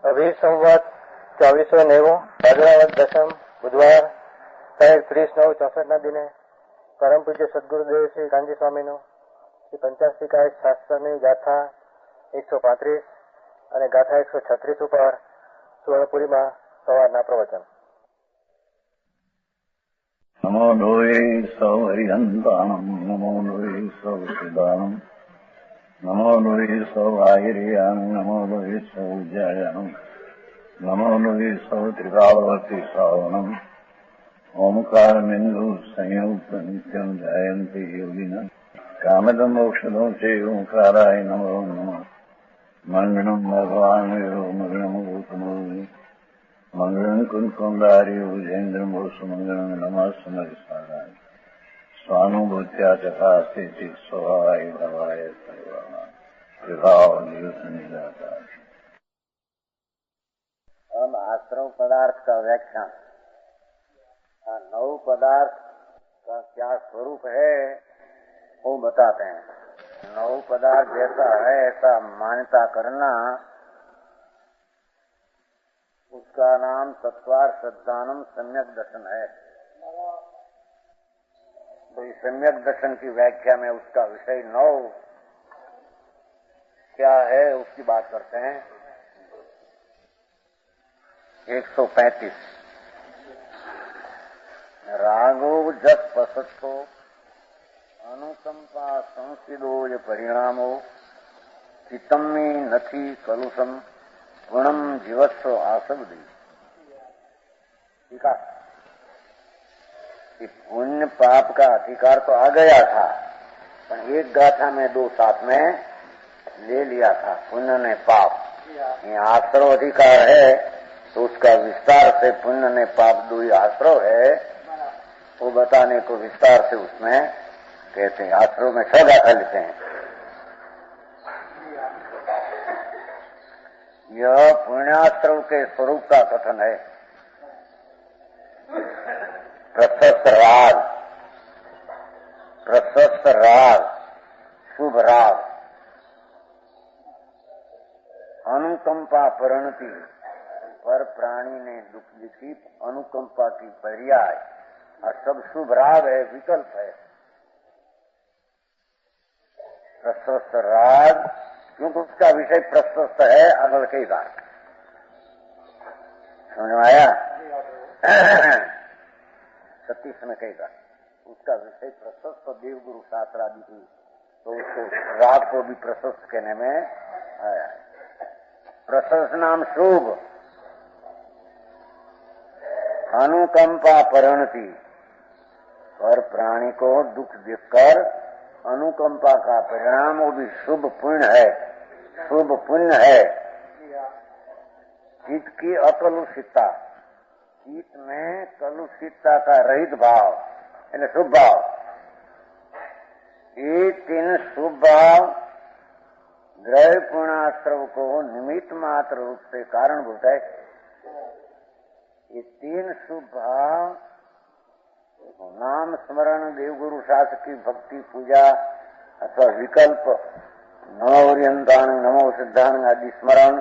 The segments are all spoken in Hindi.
अभिसंवत 2490 भाद्रवद दशम बुधवार તારીખ 30/9/64 દિને પરમ પૂજ્ય સદગુરુદેવ શ્રી કાનજી સ્વામીનું શ્રી પંચાષ્ટિકાય શાસ્ત્રની ગાથા 135 અને ગાથા 136 ઉપર સુવર્ણપુરીમાં સવારના પ્રવચન. નમો લોહે સૌ હરિહંતાણમ નમો લોહે સૌ સિદ્ધાણમ નમો લોહે સૌ આહિર્યાણમ નમો લોહે સૌ જયાણમ નમો લોહે સૌ ત્રિકાળવર્તી શ્રાવણમ ઓમકારમિંદુ સંયુક્ત નિત્યમ જયંતિ યોગિના કામદમ મોક્ષદો સે ઓંકારાય નમો નમઃ. મંગળમ ભગવાન મંગળમ ગૌતમો મંગળમ કુંકુંદાર્યો જૈન્દ્રમ સુમંગળમ નમઃ સમરિસારાય स्वानुभूत्या चकास्ते स्वभावाय भवाय सर्वः विभाव निजाता. अब आश्रव पदार्थ का व्याख्यान. नौ पदार्थ का क्या स्वरूप है वो बताते हैं. नौ पदार्थ जैसा है ऐसा मान्यता करना, उसका नाम तत्वार श्रद्धानम सम्यक दर्शन है. तो इस सम्यक दर्शन की व्याख्या में उसका विषय 9 क्या है उसकी बात करते हैं. 135 रागो जस पसत्तो अनुकंपा संसिदोज परिणामो चित्तम्मी नथी कलुषम गुणम जीवस्व आसवदी. ठीक है, पुण्य पाप का अधिकार तो आ गया था, पर एक गाथा में दो साथ में ले लिया था. पुण्य ने पाप, ये आश्रव अधिकार है तो उसका विस्तार से पुण्य ने पाप दो ही आश्रव है वो बताने को विस्तार से उसमें कहते हैं. आश्रव में 6 गाथा लेते हैं. यह पुण्याश्रव के स्वरूप का कथन है. प्रशस्त राग, शुभ राग, अनुकंपा परिणति, पर प्राणी ने दुख लिखी अनुकंपा की पर्याय, और सब शुभ राग है, विकल्प है. प्रशस्त राग क्योंकि उसका विषय प्रशस्त है. अगल कई बार समझ में आया. 36 में कहेगा उसका विषय प्रशस्त देवगुरु शास्त्र आदि की, तो उसको राग को भी प्रशस्त कहने में आया है. प्रशस्त नाम शुभ, अनुकंपा परिणति, पर प्राणी को दुख देखकर अनुकंपा का परिणाम वो भी शुभ पुण्य है. शुभ पुण्य है. चित्त की अकलुषितता, चित्त में कलुषितता का रहित भाव यानी शुभ भाव. ये 3 शुभ भाव द्रव्य पूर्णाश्रव को निमित्त मात्र रूप से कारणभूत है. ये 3 शुभ भाव नाम स्मरण, देवगुरु शास्त्र की भक्ति पूजा अथवा विकल्प, नमो ओरियंताण, नमो सिद्धांग आदि स्मरण,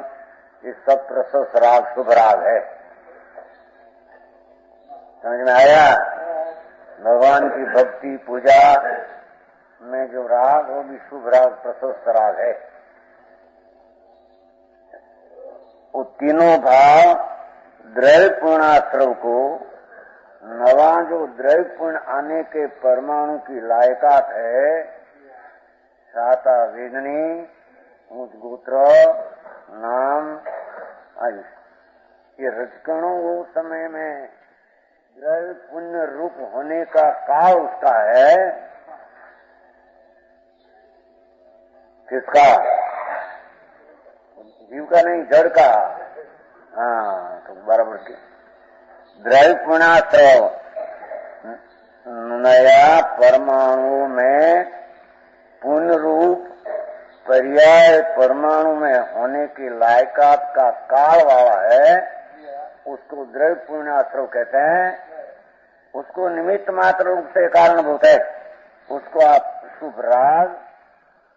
ये सब प्रशस्त राग शुभ राग है. समझ में आया. भगवान की भक्ति पूजा में जो राग वो भी शुभ राग प्रशस्त राग है. वो तीनों भाव द्रव्य पूर्णाश्रव को नवा जो द्रव्य पूर्ण आने के परमाणु की लायकात है, साता वेदनी, ऊंच गोत्र, नाम आयुष, ये रजकणों वो समय में द्रव्य पुण्य रूप होने का काल उसका है. किसका? जीव का नहीं, जड़ का. हाँ, तो बराबर के द्रव्य पुण्याश्रव नया परमाणु में पुण्य रूप पर्याय परमाणु में होने की लायकात का काल वाला है, उसको द्रव्य पुण्याश्रव कहते हैं. उसको निमित्त मात्र रूप से कारणभूत है. उसको आप शुभ राग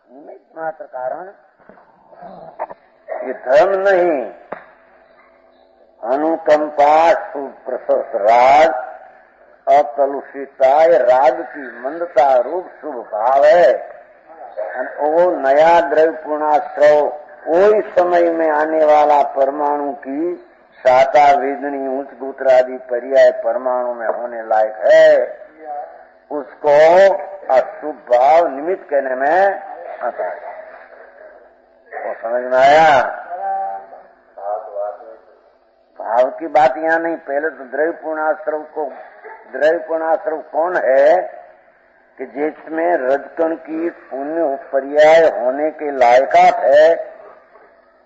निमित्त मात्र कारण, ये धर्म नहीं, अनुकंपा सुप्रशस्त राग, अकलुषिता राग की मंदता रूप शुभ भाव है। वो नया द्रव्य पूर्णाश्रव वही समय में आने वाला परमाणु की साता वेदनी उच्च दूत्र आदि पर्याय परमाणु में होने लायक है, उसको अशुभ भाव निमित्त कहने में आता है। वो समझ में आया? भाव की बात यहाँ नहीं। पहले तो द्रव्य पूर्णाश्रव कौन है कि जिसमें रजकण की पुण्य पर्याय होने के लायकात है,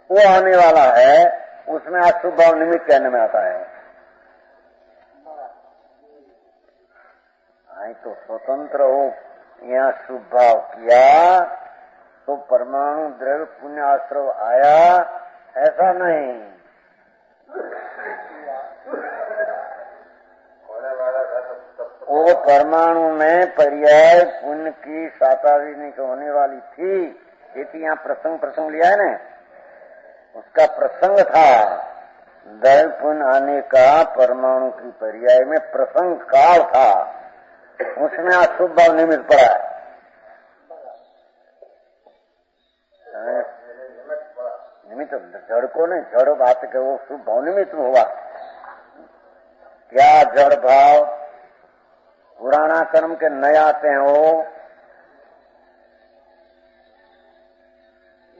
वो आने वाला है, उसमें अशुभ भाव निमित्त कहने में आता है। आई तो स्वतंत्र हो यहाँ शुभ भाव किया तो परमाणु द्रव्य पुण्य आश्रव आया, ऐसा नहीं। वो परमाणु में पर्याय पुण्य की साताविनी को होने वाली थी, ये थी। यहाँ प्रसंग लिया है ना, उसका प्रसंग था दैव पुण्य आने का परमाणु की पर्याय में प्रसंग काल था, उसमें अशुभ भाव निमित्त पड़ा है। निमित्त जड़ को नहीं, जड़ बात के वो शुभ भाव निमित्त हुआ। क्या जड़ भाव पुराना कर्म के नए आते हैं? वो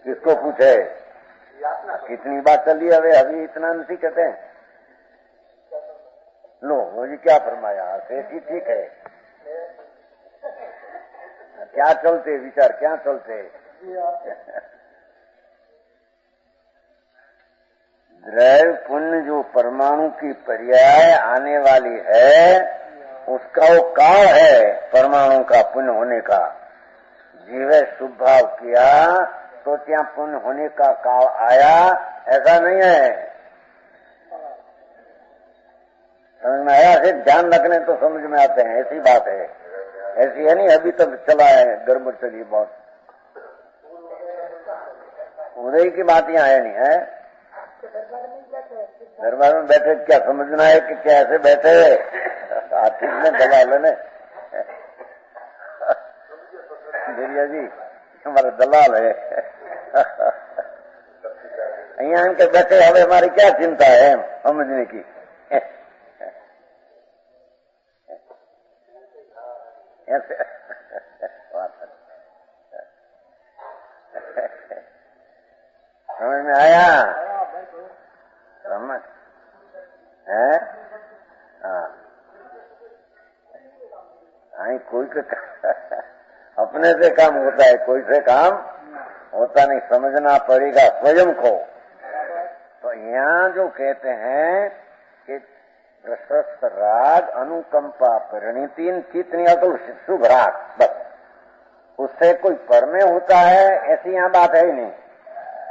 किसको पूछे? कितनी बात चली है, अभी इतना नहीं कहते हैं। लो वो जी क्या फरमाया, सेठी ठीक है। क्या चलते विचार, क्या चलते? द्रव्य पुण्य जो परमाणु की पर्याय आने वाली है, उसका वो काल है परमाणु का पुण्य होने का। जीवे शुभ भाव किया तो क्या पुण्य होने का काल आया, ऐसा नहीं है। समझ में आया? सिर्फ ध्यान रखने तो समझ में आते हैं, ऐसी बात है। ऐसी है नहीं, अभी तक चला है, गड़बड़ चली बहुत। उदय की बात यहाँ है नहीं है। दरबार में बैठे क्या समझना है कि क्या ऐसे बैठे आर्थिक में दबा लेने? देरिया जी हमारा दलाल है। यहाँ इनके बैठे हमें हमारी क्या चिंता है समझने की? समझ में आया? समझ है? हाँ, कोई का अपने से काम होता है, कोई से काम होता नहीं। समझना पड़ेगा स्वयं को। तो यहाँ जो कहते हैं कि प्रशस्त राग, अनुकंपा, परिणीति, चित्त नहीं तो शुभ राग, बस उससे कोई परमे होता है, ऐसी यहाँ बात है ही नहीं।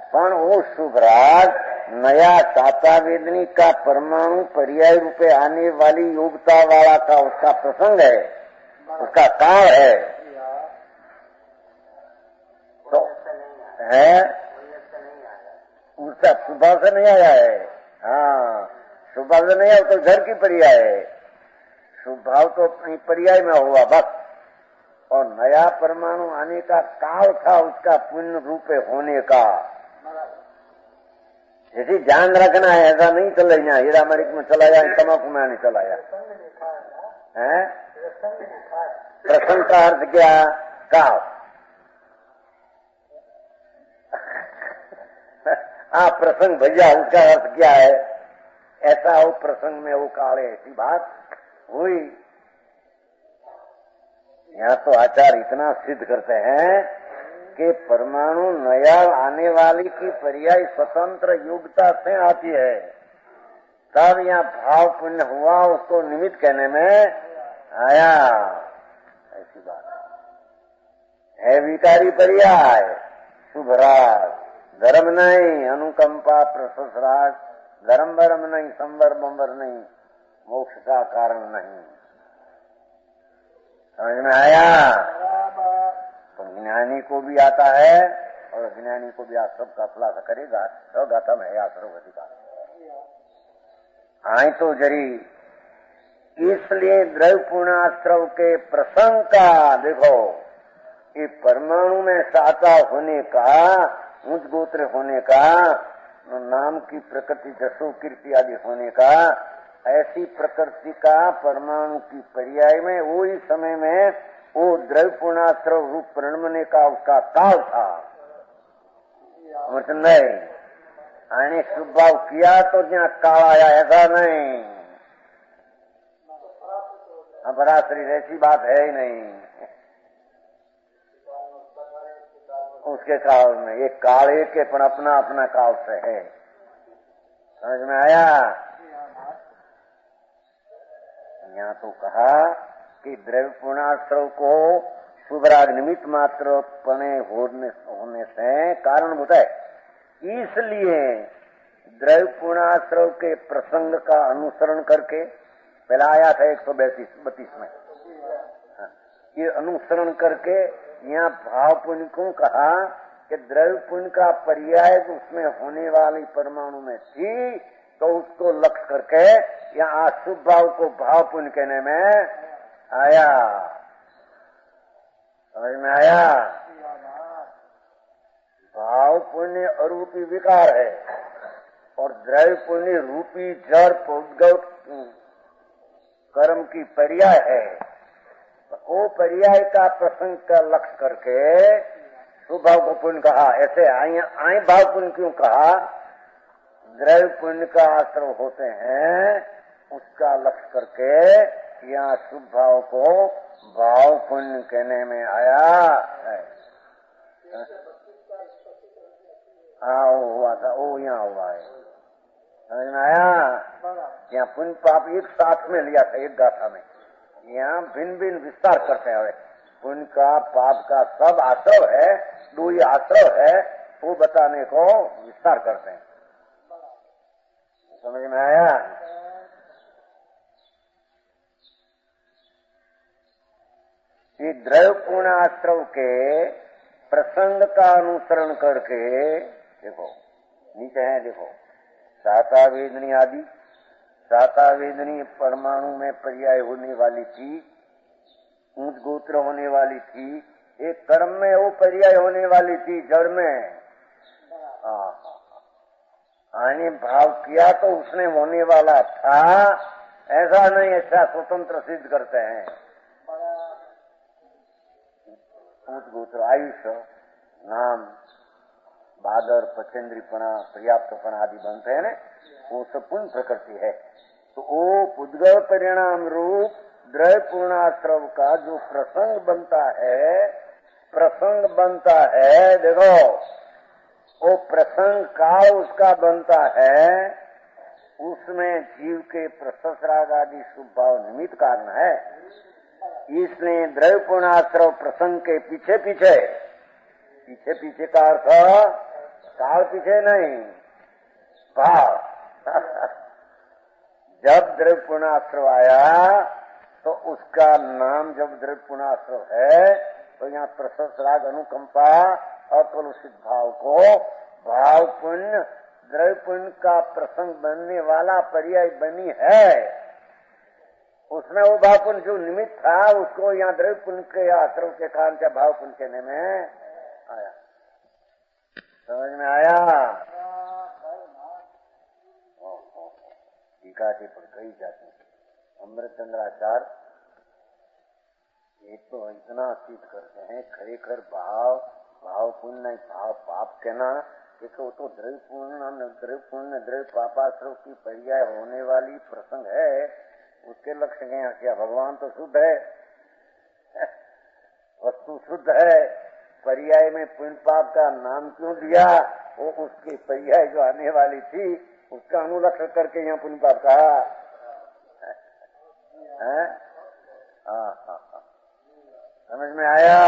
पर वो शुभ राग नया साता वेदनी का परमाणु पर्याय रूपे आने वाली योग्यता वाला का उसका प्रसंग है, उसका काल है। तो है उसका स्वभाव से नहीं आया है। हाँ, स्वभाव से नहीं आया तो घर की पर्याय है। स्वभाव तो अपनी पर्याय में हुआ बस। और नया परमाणु आने का काल था उसका पुण्य रूपे होने का। यदि ध्यान रखना है, ऐसा नहीं चले यहाँ हीरा मरिक में चला जाए, तमाकू में नहीं चला जाए। प्रसंग का अर्थ क्या? काल। हाँ, प्रसंग भैया उसका अर्थ क्या है? ऐसा हो प्रसंग में वो काल है, ऐसी बात हुई। यहाँ तो आचार्य इतना सिद्ध करते हैं कि परमाणु नया आने वाली की पर्याय स्वतंत्र योग्यता से आती है, तब यहाँ भाव पुण्य हुआ, उसको निमित्त कहने में आया, ऐसी बात है। विकारी पर्याय शुभ राग, धर्म नहीं, अनुकंपा प्रशस्त राग, धर्म वर्म नहीं, संवर बंवर नहीं, मोक्ष का कारण नहीं। समझ में आया? तो ज्ञानी को भी आता है और अज्ञानी को भी आप सबका खुलासा करेगा। सब गाथा में है आश्रव अधिकार। आई तो जरी इसलिए द्रव्य पूर्णाश्रव के प्रसंग का देखो, ये परमाणु में साता होने का, उच्च गोत्र होने का, नाम की प्रकृति जसो कीर्ति आदि होने का, ऐसी प्रकृति का परमाणु की पर्याय में वो ही समय में वो द्रव्य पूर्णाश्रव रूप परिणमने का उसका काल था। नहीं आने शुभ भाव किया तो जहाँ काल आया, ऐसा नहीं। शरीर ऐसी बात है ही नहीं उसके काल में। ये काल एक के पण अपना अपना काल से है। समझ में आया? यहाँ तो कहा कि द्रव्य पूर्णाश्रव को शुभराग निमित्त मात्र पने होने से कारण होता है। इसलिए द्रव्य पूर्णाश्रव के प्रसंग का अनुसरण करके पहला आया था 132 में, ये अनुसरण करके यहाँ भाव पुण्य को कहा कि द्रव्य पुण्य का पर्याय उसमें होने वाली परमाणु में थी, तो उसको लक्ष्य करके यहाँ अशुभ भाव को भाव पुण्य कहने में आया। समझ में आया? भाव पुण्य अरूपी विकार है और द्रव्य पुण्य रूपी जड़ पौद्गल कर्म की पर्याय है। तो वो पर्याय का प्रसंग का लक्ष्य करके शुभ भाव को पुण्य कहा। ऐसे आई भाव पुण्य क्यों कहा? द्रव्य पुण्य का आश्रय होते हैं, उसका लक्ष्य करके यहाँ शुभ भाव को भाव पुण्य कहने में आया है। हाँ वो हुआ था, वो यहाँ हुआ है। समझ में आया? यहाँ पुण्य पाप एक साथ में लिया था एक गाथा में। यहाँ भिन्न भिन्न विस्तार करते हैं। पुण्य का पाप का सब आश्रय है, दो ही आश्रय है, वो बताने को विस्तार करते हैं। समझ में आया? ये द्रव्य पूर्ण आश्रव के प्रसंग का अनुसरण करके देखो, नीचे है देखो, साता वेदनी आदि, साता वेदनी परमाणु में पर्याय होने वाली थी, ऊंच गोत्र होने वाली थी, एक कर्म में वो पर्याय होने वाली थी, जड़ में आने भाव किया तो उसने होने वाला था, ऐसा नहीं। ऐसा स्वतंत्र सिद्ध करते हैं। ऊंच गोत्र आयुष नाम बादर पचेंद्रीपणा पर्याप्तपणा आदि बनते हैं ना, वो सब पुण्य प्रकृति है। तो वो पुद्गल परिणाम रूप द्रव्य पूर्णाश्रव का जो प्रसंग बनता है, देखो वो प्रसंग काल उसका बनता है, उसमें जीव के प्रशस्त राग आदि शुभ भाव निमित्त कारण है। इसलिए द्रव्य पूर्णाश्रव प्रसंग के पीछे पीछे का अर्थ काल पीछे नहीं, भाव। जब द्रव्य पूर्णाश्रव आया तो उसका नाम जब द्रव्य पूर्णाश्रव है, तो यहाँ प्रशस्त राग अनुकंपा अकलुषित भाव को भाव पुण्य द्रव्य पुण्य का प्रसंग बनने वाला पर्याय बनी है। उसमें वो भाव पुण्य जो निमित्त था, उसको यहाँ द्रव्य पुण्य के आश्रव के कारण क्या भाव पुण्य कहने में आया। समझ में आया? टीका पर कही जाती अमृतचंद्राचार्य ये तो इतना सिद्ध करते हैं, खरेखर भाव पुण्य नहीं भाव पाप कहना, देखो वो तो द्रव्य पापाश्रव की पर्याय होने वाली प्रसंग है। उसके लक्ष्य क्या? भगवान तो शुद्ध है, वस्तु शुद्ध है, पर्याय में पुण्य पाप का नाम क्यों दिया? वो उसकी पर्याय जो आने वाली थी उसका अनुलक्ष्य करके यहाँ पुण्य पाप कहा है। समझ में आया?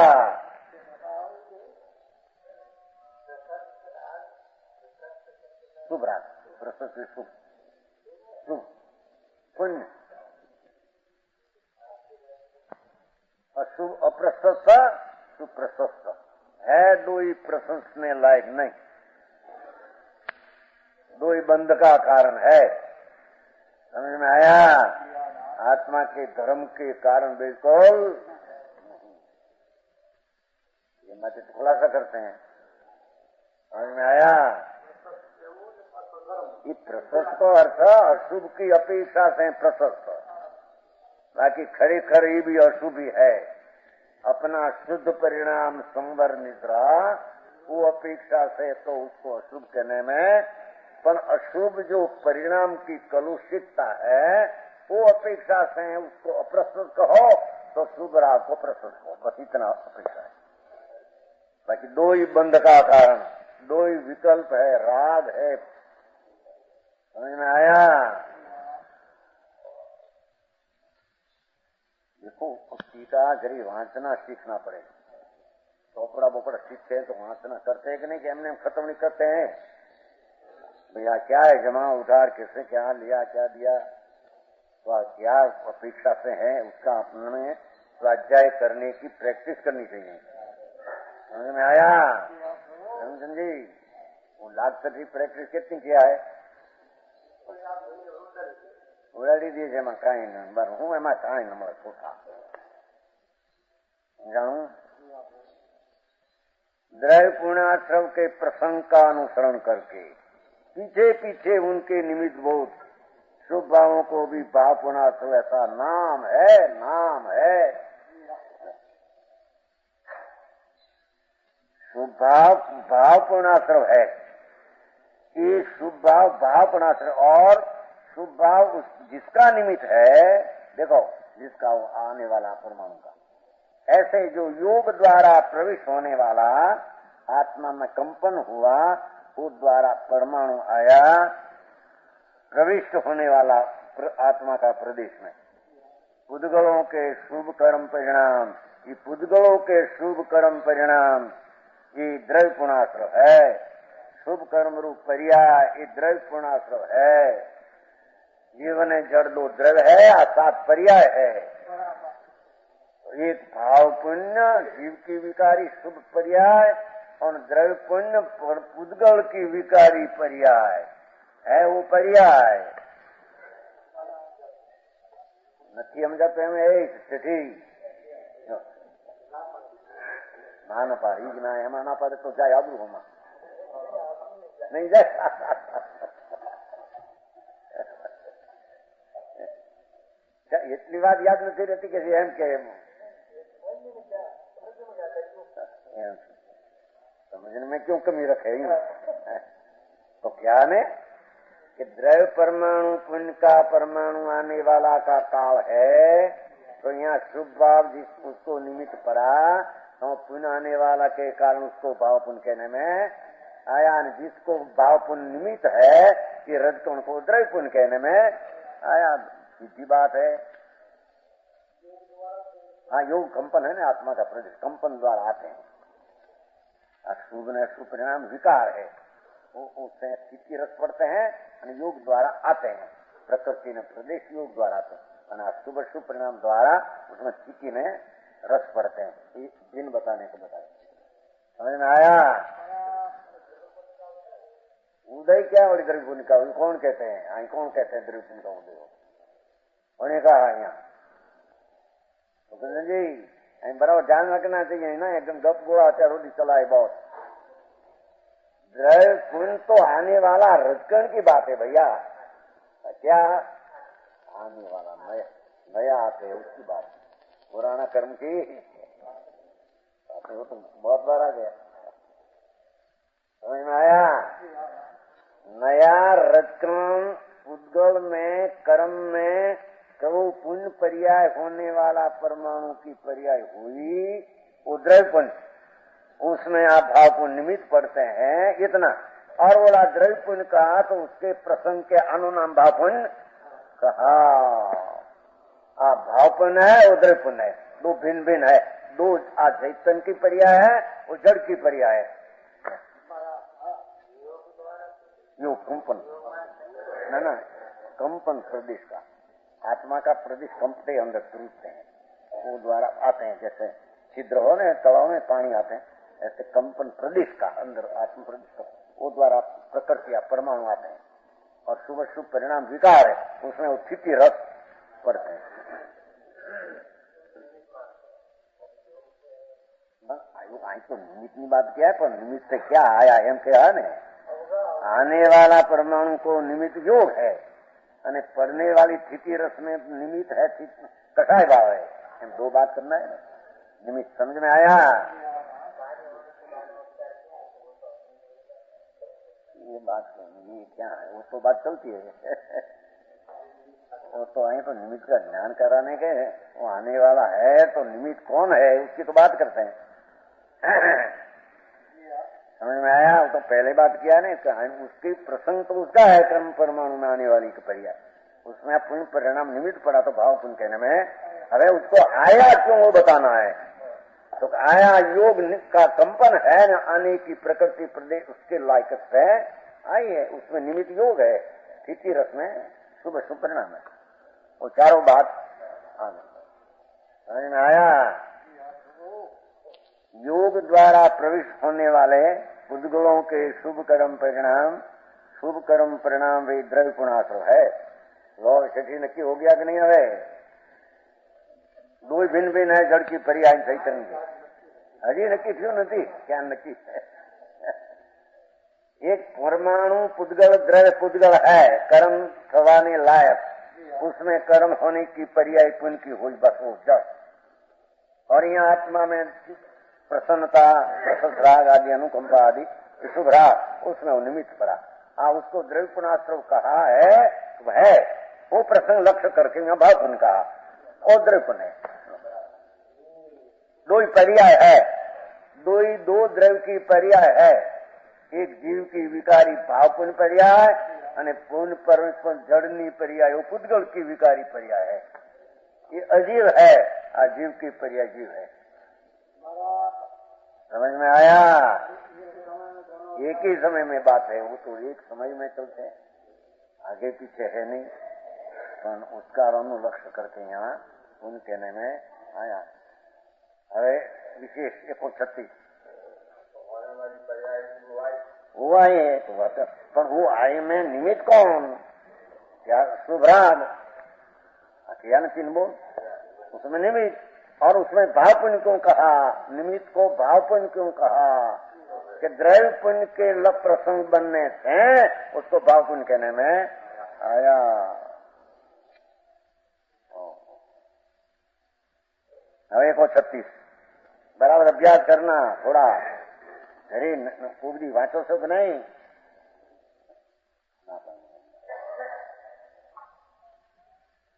शुभ राग प्रशस्त शुभ पुण्य, अशुभ अप्रशस्त सुप्रशस्त है, दो ही प्रशंसने लायक नहीं, दो ही बंध का कारण है। समझ में आया? आत्मा के धर्म के कारण बिल्कुल ये मत खुलासा करते हैं। समझ में आया? ये प्रशस्त अर्थ अशुभ की अपेक्षा से प्रशस्त, बाकी खरेखर ये भी अशुभ ही है। अपना शुद्ध परिणाम संवर निद्रा वो अपेक्षा से तो उसको अशुभ कहने में, पर अशुभ जो परिणाम की कलुषितता है वो अपेक्षा से उसको अप्रस्तुत कहो तो शुभ राग को प्रस्तुत कहो, बस इतना अपेक्षा है। बाकी दो ही बंध का कारण, दो ही विकल्प है, राग है। समझ में आया? देखो टीका जरी वांचना सीखना पड़ेगा। चौपड़ा बोपड़ा सीखते हैं तो वांचना करते हैं कि नहीं, कि हमने खत्म नहीं करते हैं भैया क्या है जमा उधार, किसने क्या लिया क्या दिया, तो क्या अपेक्षा से है, उसका अपने स्वाध्याय करने की प्रैक्टिस करनी चाहिए। समझ में आया? समझी? वो लाख की प्रैक्टिस कितनी किया है? ઉડાડી દે છે એમાં કાંઈ નંબર, હું એમાં કાંઈ નંબર ખોટા જાણું। द्रव्य पूर्णाश्रव के प्रसंग का अनुसरण करके पीछे पीछे उनके निमित्त बहुत शुभ भावों को भी भाव पूर्णाश्रव ऐसा नाम है, नाम है। शुभ भाव पूर्णाश्रव है, ये शुभ भाव पूर्णाश्रव। और शुभ भाव जिसका निमित्त है, देखो जिसका वो आने वाला परमाणु का, ऐसे जो योग द्वारा प्रवेश होने वाला आत्मा में कंपन हुआ, वो द्वारा परमाणु आया, प्रविष्ट होने वाला आत्मा का प्रदेश में। पुद्गलों के शुभ कर्म परिणाम, ये पुद्गलों के शुभ कर्म परिणाम ये द्रव्य पूर्णाश्रव है। शुभ कर्म रूप पर्याय ये द्रव्य पूर्णाश्रव है। जीवन जड़ दो द्रव्य है, अर्थात पर्याय है। एक भाव पुण्य जीव की विकारी शुभ पर्याय और द्रव्य पुण्य पुद्गल की विकारी पर्याय है, वो पर्याय નથી સમજાતો એમ એ તેથી ના પાડી જ ના એમાં ના પાડે તો જાય આબરૂમાં નહીં જાય। એટલી વાત યાદ નથી રહેતી કે એમ કે समझने में क्यों कमी रखे? तो क्या ने कि द्रव्य परमाणु पुण्य का परमाणु आने वाला का काल है, तो यहाँ शुभ भाव जिस उसको निमित्त पड़ा तो पुण्य आने वाला के कारण उसको भाव पुण्य कहने में आया। जिसको भाव पुण्य निमित्त है कि रजतों को द्रव्य पुण्य कहने में आया। सीधी बात है। हाँ, योग कंपन है ना, आत्मा का प्रदेश कंपन द्वारा आते हैं। शुभ ने शुभ परिणाम विकार है, उससे स्थिति रस पड़ते हैं और योग द्वारा आते हैं। प्रकृति ने प्रदेश योग द्वारा आते हैं, शुभ शुभ परिणाम द्वारा उसमें स्थिति में रस पड़ते हैं। दिन बताने को बताया, समझ में आया? उदय क्या और द्रव्य का कौन कहते हैं? कौन कहते हैं द्रव्य का उदय होने का? यहाँ तो जी बराबर ध्यान रखना चाहिए ना, एकदम गप गोला रोटी चलाए बहुत। द्रव्य पुण्य तो आने वाला रजकण की बात है भैया, क्या आने वाला नया आते है उसकी बात, पुराना कर्म की वो तो बहुत बार आ गया। समझ में आया? नया रजकण उद्गल में कर्म में कबो पुण्य पर्याय होने वाला परमाणु की पर्याय हुई, वो द्रव्य पुण्य, उसमें आप भाव पुण्य निमित्त पढ़ते हैं इतना। और बोला द्रव्य पुण्य कहा तो उसके प्रसंग के अनुनाम भाव पुण्य कहा। आप भाव पुण्य है, वो द्रव्य पुण्य है, दो भिन्न भिन्न है। दो आज चैतन्य की पर्याय है, वो जड़ की पर्याय है। यो कंपन ना कंपन प्रदेश का, आत्मा का प्रदेश कंपते अंदर टूटते हैं, वो द्वारा आते हैं। जैसे छिद्र हो ना तलाव में पानी आते हैं, ऐसे कंपन प्रदेश का अंदर आत्म प्रदेश का वो द्वारा प्रकृति या परमाणु आते हैं। और शुभ शुभ परिणाम विकार है, उसमें वो स्थिति रस पड़ते हैं। आई तो निमित्त की बात किया है, पर निमित्त से क्या आया एम कहा ने आने वाला परमाणु को निमित्त योग है અને पढ़ने वाली स्थिति रस में निमित्त है कटाय भाव है। हम दो बात करना है, निमित्त समझ में आया? ये बात ये क्या है, वो तो बात चलती है वो तो आए तो निमित्त का ज्ञान कराने के, वो आने वाला है तो निमित्त कौन है उसकी तो बात करते हैं। समझ में आया? वो तो पहले बात किया ने, उसकी प्रसंग तो उसका है कर्म परमाणु में आने वाली की पर्याय, उसमें पुण्य परिणाम निमित्त पड़ा तो भाव पुण्य कहने में। अरे उसको आया क्यों वो बताना है, तो आया योग का कंपन है न आने की प्रकृति प्रदेश उसके लायकत है आई है, उसमें निमित्त योग है, स्थिति रस में शुभ शुभ परिणाम है। वो चारों बात समझ में आया? योग द्वारा प्रविष्ट होने वाले उद्गलों के शुभ कर्म परिणाम वे द्रव्य पुणाश्रव है। लो छठी नक्की हो गया कि नहीं? हवे दो भिन्न भिन्न है जड़ की पर्याय सही करेंगे। हजी नक्की क्यों नहीं? क्या नक्की? एक परमाणु पुद्गल द्रव्य पुद्गल है कर्म थवाने लायक, उसमें कर्म होने की पर्याय पुण्य की हुई बस वो जड़, और यहाँ आत्मा में प्रसन्नता प्रसन्न राग आदि अनुकंपा आदि शुभ राग उसमें वो निमित्त पड़ा। उसको द्रव्य पुणाश्रव कहा है, वो प्रसंग लक्ष्य करके यहाँ भाव पुण्य कहा और द्रव्य पुण्य दो ही पर्याय है, दो द्रव्य की पर्याय है। एक जीव की विकारी भाव पुण्य पर्याय અને पुण्य पर जड़नी पर्याय वो पुद्गल की विकारी पर्याय है। ये अजीव है, अजीव की पर्याय जीव है। समझ में आया? एक ही समय में बात है, वो तो एक समय में चलते हैं, आगे पीछे है नहीं, पर उसका अनुलक्ष्य करके यहाँ पुण्य कहने में आया। હવે विशेष 136 हुआ है तो पर वो आय में निमित्त कौन? क्या शुभराग अखिया न चिन्ह बोल, उसमें निमित्त, और उसमें भाव पुण्य क्यों कहा? निमित्त को भाव पुण्य क्यों कहा? कि द्रव्य पुण्य के लप प्रसंग बनने से उसको भाव पुण्य कहने में आया। હવે 136 बराबर अभ्यास करना, थोड़ा घरे पूरी वांचो सब नहीं,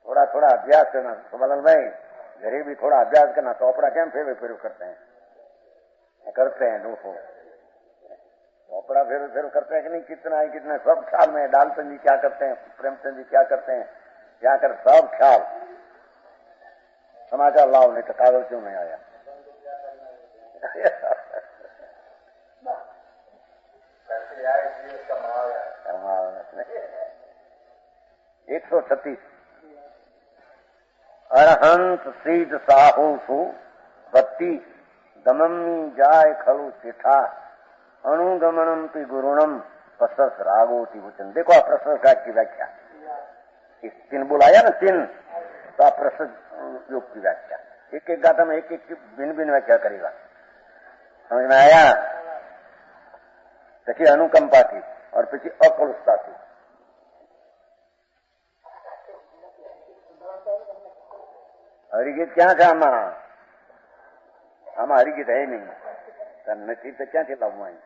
थोड़ा थोड़ा अभ्यास करना। सुमलन भाई घरे भी थोड़ा अभ्यास करना, चौपड़ा क्या फेर करते हैं दोस्तों, चौपड़ा फेर करते हैं कि नहीं? कितना है कितना सब ख्याल में, डालचंद जी क्या करते हैं, प्रेमचंद जी क्या करते हैं, क्या कर सब ख्याल। समाचार लाओ नहीं तो कागज क्यों नहीं आया? 136 अरहंत सीध साहू भक्ति दममी जाय खलु चिठा अणुगमनम पी गुरुणम प्रसस रागोति वचन। देखो आप प्रसस राग की व्याख्या, इस तीन बुलाया ना तीन, तो आप प्रसस योग की व्याख्या एक एक गाथा में एक एक भिन्न भिन्न व्याख्या करेगा। समझ में आया? પછી अनुकंपा थी और પછી अकलुषता थी। हरिगीत क्या था आमा हरिगीत है नहीं, नहीं तो क्या लाभू आई?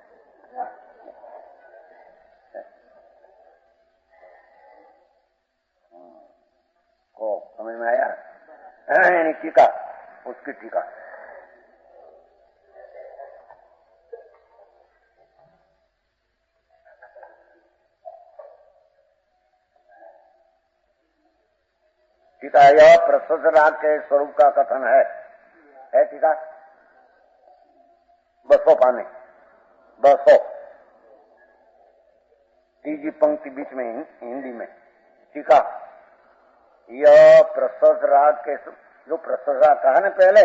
समझ में आया? टीका, उसकी टीका टीका यह प्रसन्न राग के स्वरूप का कथन है टीका 200 पाने 200 तीजी पंक्ति बीच में हिंदी में टीका। यह प्रसन्न राग के जो प्रसन्न राग कहा ना पहले,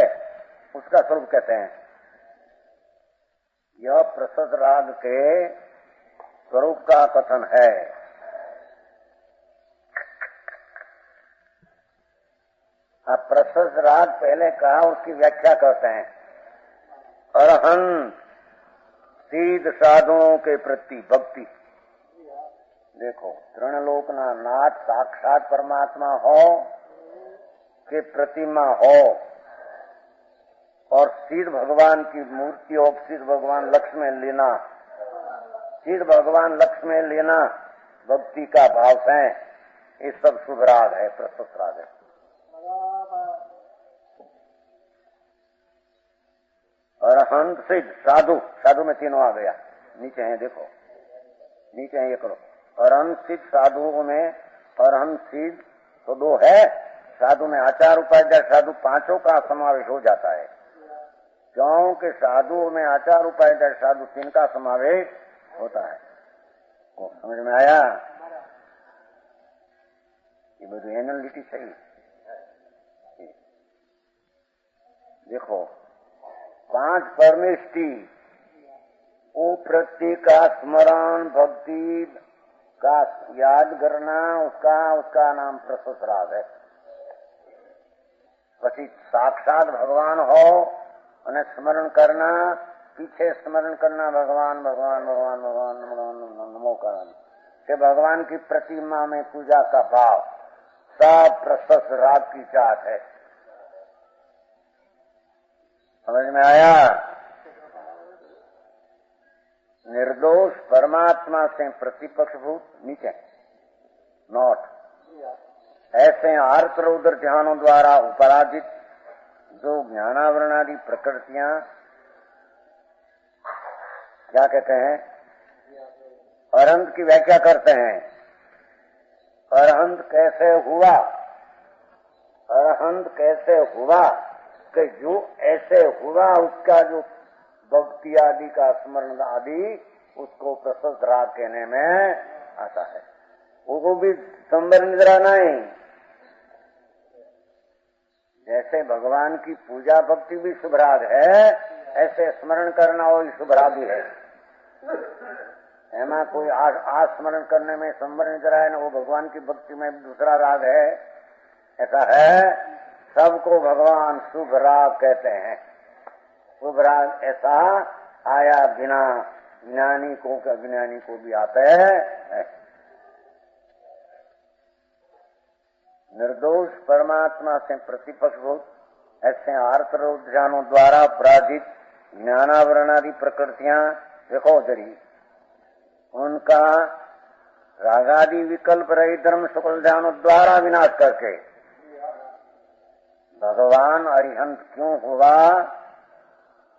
उसका स्वरूप कहते हैं। यह प्रसन्न राग के स्वरूप का कथन है। अब प्रशस्त राग पहले कहा, उसकी व्याख्या करते हैं। अरहंत सिद्ध साधुओं के प्रति भक्ति। देखो, तृणलोकना नाथ साक्षात परमात्मा हो कि प्रतिमा हो, और सिद्ध भगवान की मूर्ति हो, सिद्ध भगवान लक्ष्य में लेना, सिद्ध भगवान लक्ष्य में लेना भक्ति का भाव है। ये सब शुभ राग है, प्रशस्त राग है। अरहंत सिद्ध साधु, साधु में तीनों आ गया, नीचे है देखो, नीचे है ये करो। अरहंत सिद्ध साधुओं में अरहंत सिद्ध तो दो है, साधु में आचार उपाध्याय साधु पांचों का समावेश हो जाता है, क्योंकि साधुओं में आचार उपाध्याय साधु तीन का समावेश होता है। समझ में आया? ये बड़ी एनालिटी सही। देखो, पांच परमेष्टि, वो प्रत्येक का स्मरण भक्ति का याद करना, उसका नाम प्रशस्त राग है। પછી साक्षात भगवान हो અને स्मरण करना, पीछे स्मरण करना भगवान भगवान भगवान भगवान भगवान नमो करना, कि भगवान की प्रतिमा में पूजा का भाव, सब प्रशस्त राग की चाट है। समझ में आया? निर्दोष परमात्मा से प्रतिपक्षभूत नीचे नोट, ऐसे आर्त रौद्र ध्यानों द्वारा उपराजित जो ज्ञानावरण आदि प्रकृतियां, क्या कहते हैं, अरहंत की व्याख्या करते हैं। अरहंत कैसे हुआ? अरहंत कैसे हुआ कि जो ऐसे हुआ उसका जो भक्ति आदि का स्मरण आदि, उसको प्रशस्त राग कहने में आता है। वो भी संबर निद्रा नहीं, जैसे भगवान की पूजा भक्ति भी शुभ राग है, ऐसे स्मरण करना वो शुभ राग भी है। एमा कोई स्मरण करने में संबर निद्रा है ना, वो भगवान की भक्ति में दूसरा राग है, ऐसा है। सबको भगवान शुभ राग कहते हैं। शुभ राग ऐसा आया बिना ज्ञानी को कि अज्ञानी को भी आता है। निर्दोष परमात्मा से प्रतिपक्षभूत ऐसे आर्त ध्यानों द्वारा अपराधित ज्ञानावरण आदि प्रकृतियां, देखो जरी उनका रागादि विकल्प रहित धर्म शुक्ल ध्यानों द्वारा विनाश करके भगवान अरिहंत क्यों हुआ?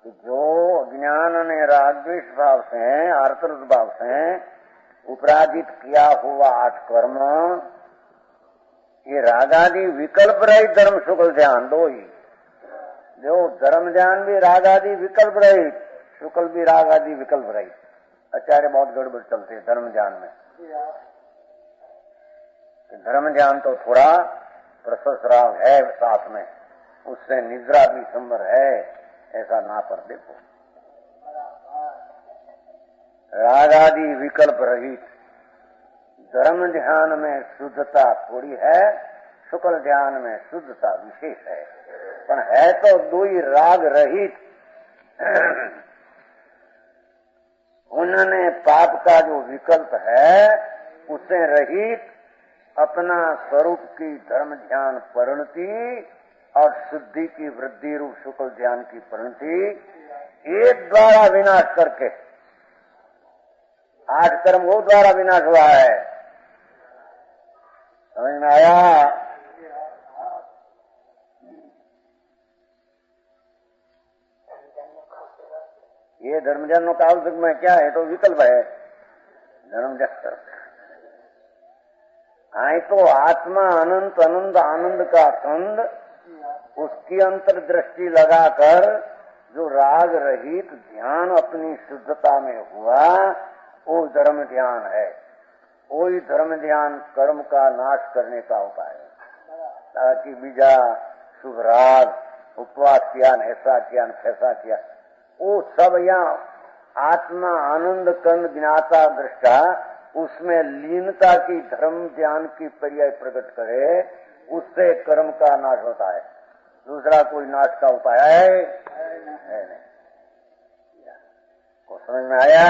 कि जो अज्ञान ने रागद्वेष भाव से, आर्तरस भाव से उपराजित किया हुआ 8 कर्म, ये रागादि विकल्प रहित धर्म शुक्ल ध्यान दो ही। जो धर्म ध्यान भी रागादि विकल्प रहित, शुक्ल भी रागादि विकल्प रहित। आचार्य बहुत गड़बड़ चलते हैं धर्म ध्यान में। धर्म ध्यान तो थोड़ा प्रशस्त राग है साथ में, उससे निद्रा भी संबर है, ऐसा ना पर देखो। रागादि विकल्प रहित धर्म ध्यान में शुद्धता थोड़ी है, शुक्ल ध्यान में शुद्धता विशेष है, पर है तो दो ही राग रहित। उन्होंने पाप का जो विकल्प है उससे रहित अपना स्वरूप की धर्म ध्यान परिणति और शुद्धि की वृद्धि रूप शुक्ल ध्यान की परिणति एक द्वारा विनाश करके, 8 कर्म वो द्वारा विनाश हुआ है। समझ में आया? ये धर्म ध्यानों का आवश्यक में क्या है? तो विकल्प है धर्म ध्यान। आए तो आत्मा अनंत अनंत आनंद का कंद, उसकी अंतर्दृष्टि लगाकर जो राग रहित ध्यान अपनी शुद्धता में हुआ, वो धर्म ध्यान है। वही धर्म ध्यान कर्म का नाश करने का उपाय है, ताकि बीजा शुभ राग, उपवास किया, ऐसा किया, फैसा किया, वो सब यहाँ आत्मा आनंद कंद ज्ञाता दृष्टा उसमें लीनता की धर्म ध्यान की पर्याय प्रकट करे, उससे कर्म का नाश होता है। दूसरा कोई नाश का उपाय है नहीं। को समझ में आया?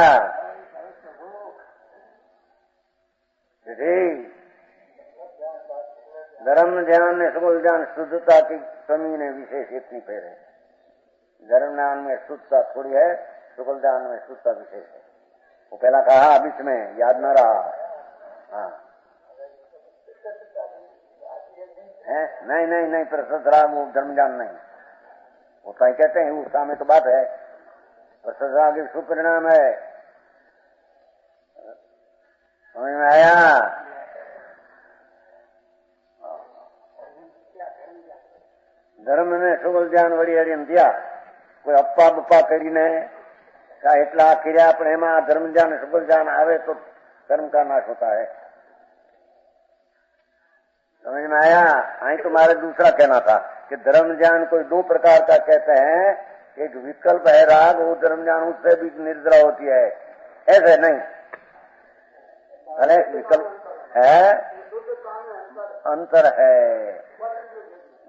धर्म ध्यान में सबल ज्ञान शुद्धता की कमी ने विशेष इतनी पैर है। धर्म ज्ञान में शुद्धता थोड़ी है, शुक्ल ज्ञान में शुद्धता विशेष है। वो पहला कहा, बीच में याद न रहा। हाँ है? नहीं प्रशस्त राग वो धर्म ज्ञान नहीं, वो तो कहते हैं, उसका में तो बात है। प्रशस्त राग एक सुपरिणाम है। समझ में आया? धर्म ने સુગલ ધ્યાન વળી હરીને થયા, કોઈ અપ્પા બપ્પા કરીને એટલા કર્યા, પણ એમાં ધર્મ ધ્યાન સુગલ ધ્યાન આવે તો कर्म का नाश होता है। समझ में आया? आई तुम्हारे दूसरा कहना था कि धर्म ज्ञान कोई दो प्रकार का कहते हैं। एक विकल्प है राग, वो धर्म ज्ञान उससे भी निर्द्रा होती है, ऐसे नहीं। अरे विकल्प है, अंतर है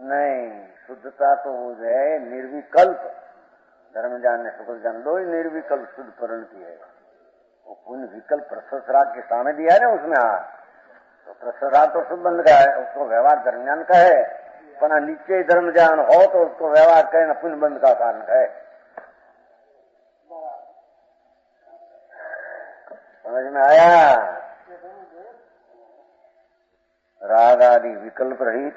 नहीं। शुद्धता तो वो है निर्विकल्प। धर्म ज्ञान ने शुक्ल ज्ञान दो ही निर्विकल्प शुद्ध परण की है। वो पुण्य विकल्प प्रशस्त राग के सामने दिया है ना उसमें। तो प्रशस्त राग तो शुद्ध बंध का है, उसको व्यवहार धर्म ज्ञान का है। पर नीचे धर्म ज्ञान हो तो उसको व्यवहार कहना पुण्य बंध का कारण है। समझ में आया? राग आदि विकल्प रहित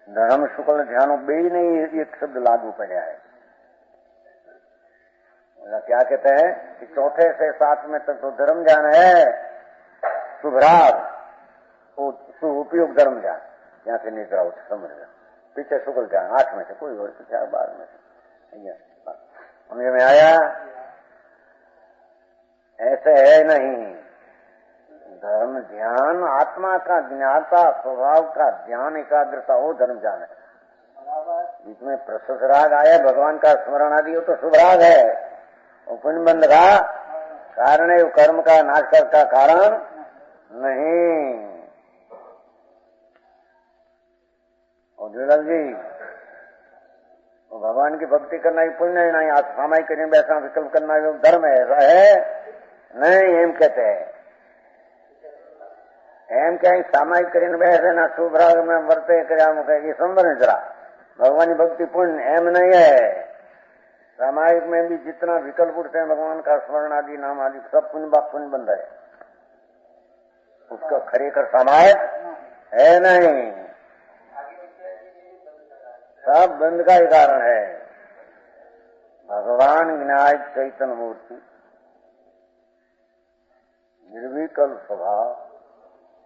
धर्म शुक्ल ध्यानो बे नहीं एक शब्द लागू पड़ा है। क्या कहते हैं कि चौथे से सातवें तक तो धर्म ज्ञान है शुभराग, उपयोग धर्म ज्ञान, यहाँ से निद्रा होती समझ गया। पीछे शुक्ल ज्ञान 8 में से कोई और पीछे 12 में से। समझ में आया? ऐसे है नहीं। धर्म ध्यान आत्मा का ज्ञाता स्वभाव का ध्यान एकाग्रता हो धर्म ज्ञान है। बीच में प्रशस्त राग आया, भगवान का स्मरण आदि हो तो शुभ राग है। पुण्य बंध का कारण है, कर्म का नाश का कारण नहीं। और जुलाल जी, भगवान की भक्ति करना ही पुण्य है, नहीं आज सामायिक करने वैसा विकल्प करना जो धर्म है, ऐसा है नहीं। एम कहते हैं एम क्या सामायिक કરીને वैसे ना शुभ राग में वर्ते कर ये संबंध जरा भगवान की भक्ति पुण्य एम नहीं है। सामायिक में भी जितना विकल्प उठते हैं भगवान का स्मरण आदि नाम आदि सब पुण्य बंद है। उसका खरेखर सामायिक है नहीं, सब बंद का ही कारण है। भगवान विनायक चैतन्य मूर्ति निर्विकल्प स्वभाव,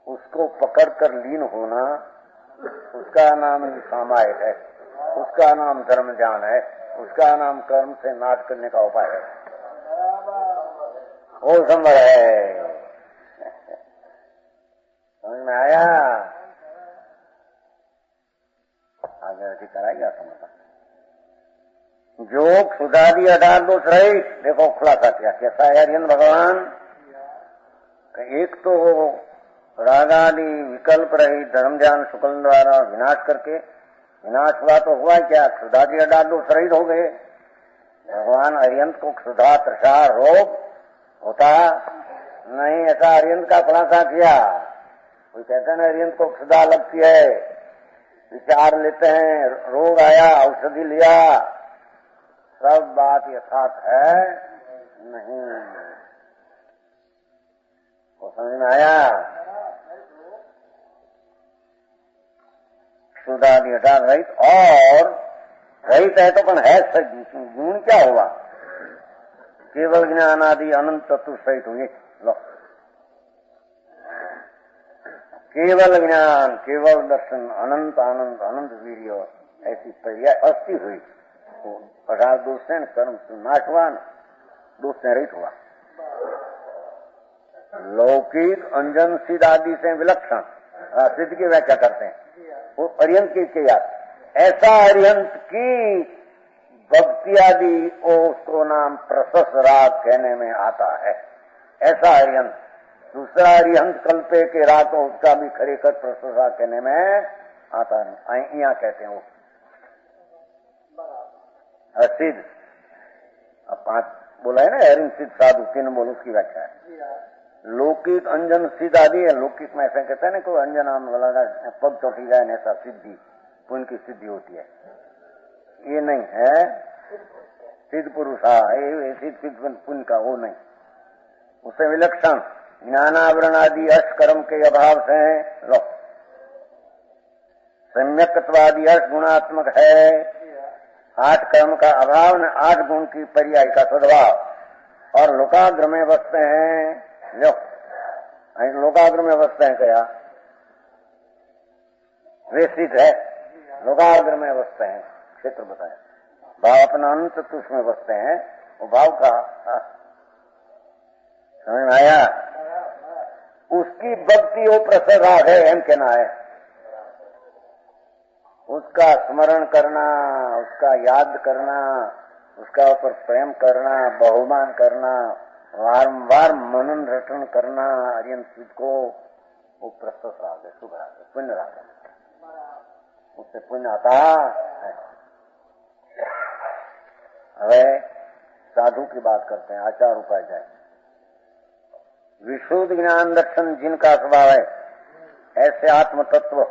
उसको पकड़कर लीन होना, उसका नाम ही सामायिक है, उसका नाम धर्म ज्ञान है, उसका नाम कर्म से नाश करने का उपाय है। वो संभव है। समझ में आया? आगे ऐसी कराएगा समझा। जो क्षुदादि 18 दोष रहित, देखो खुलासा किया कैसा है हरिहर भगवान। एक तो रागादि विकल्प रहित धर्म ज्ञान शुक्ल द्वारा विनाश करके, विनाश हुआ तो हुआ क्या, क्षुधादि 18 दोष रहित हो गए। भगवान अरियंत को क्षुधा तृषा रोग होता नहीं, ऐसा अरियंत का खुलासा किया। कोई कहते हैं अरियंत को क्षुधा लगती है, विचार लेते हैं, रोग आया औषधि लिया, सब बात यथार्थ है नहीं। वो समझ में आया? क्षुधादि 18 रहित और रहित है तो पण है गुण क्या हुआ? केवल ज्ञान आदि अनंत तत्व सहित हुए। लो, केवल ज्ञान, केवल दर्शन, अनंत आनंद, अनंत वीर्य, ऐसी पर्याय अस्थि हुई। 18 दोष से कर्म नाशवान, दोष से रहित हुआ। लौकिक अंजन सिद्ध आदि से विलक्षण सिद्ध की व्याख्या करते हैं, वो अरिहंत की याद। ऐसा अरिहंत की भक्ति आदि उसको नाम प्रशस्त राग कहने में आता है। ऐसा अरिहंत दूसरा अरिहंत कल्पे के रातो उसका भी खरेखर प्रशंसा कहने में आता नहीं। यहाँ कहते हैं वो सिद्ध, अब 5 बोला है ना, हरिन सिद्ध साधु 3 बोल, उसकी व्याख्या है। लौकिक अंजन सिद्ध आदि है। लौकिक में ऐसा कहते हैं ना, कोई अंजन आम लगा पग चौटी जाए ऐसा सिद्धि, पुण्य की सिद्धि होती है। ये नहीं है सिद्ध पुरुष, ये सिद्ध पुण्य का वो नहीं, उससे विलक्षण ज्ञानावरण आदि अष्टकर्म के अभाव से लो, सम्यकत्वादि अष्ट गुणात्मक है। 8 कर्म का अभाव न 8 गुण की पर्याय का सद्भाव, और लोकाग्र में बसते हैं। लो, लोकाग्र में बसते हैं क्या? वे सिद्ध है, लोकाग्र में बसते हैं। क्षेत्र बताया, भाव अपना अनंत तुष में बसते हैं। वो भाव का समझ में आया? उसकी भक्ति वो प्रसन्ना है, हम कहना है। उसका स्मरण करना, उसका याद करना, उसका ऊपर प्रेम करना, बहुमान करना, वारंवार मनन रटन करना, आर्यन सिद्ध को वो प्रस्तुत राग है, शुभ राग है, पुण्य राग है। उससे पुण्य आता है। હવે साधु की बात करते हैं, आचार उपाय जाए। विशुद्ध ज्ञान दर्शन जिनका स्वभाव है, ऐसे आत्म तत्व,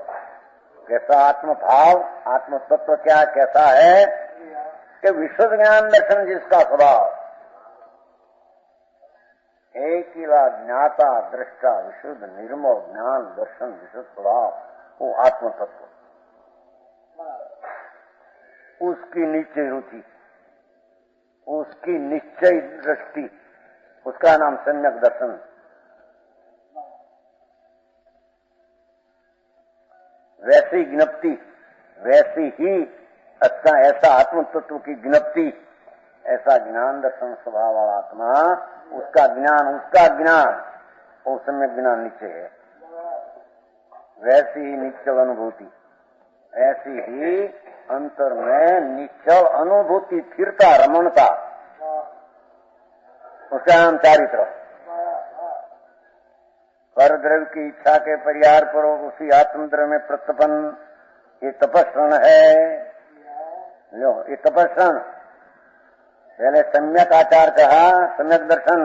कैसा आत्म भाव, आत्म तत्व क्या कैसा है कि विशुद्ध ज्ञान दर्शन जिसका स्वभाव, एक ही ज्ञाता दृष्टा विशुद्ध निर्मल ज्ञान दर्शन विशुद्ध स्वभाव, वो आत्म तत्व, उसकी निश्चय रुचि, उसकी निश्चय दृष्टि, उसका नाम सम्यक दर्शन। वैसी ज्ञप्ति, वैसी ही अच्छा ऐसा आत्म तत्व की ज्ञप्ति, ऐसा ज्ञान दर्शन स्वभाव वाला आत्मा, उसका ज्ञान वो सम्यक ज्ञान नीचे है। वैसी ही निश्चल अनुभूति, ऐसी ही अंतर में निश्चल अनुभूति, स्थिरता, रमणता, उसका नाम चारित्र। पर द्रव्य की इच्छा के परिहार पर उसी आत्मद्रव्य में प्रत्यपन, ये तपस्रण है। लो, ये तपस्रण पहले सम्यक आचार कहा, सम्यक दर्शन,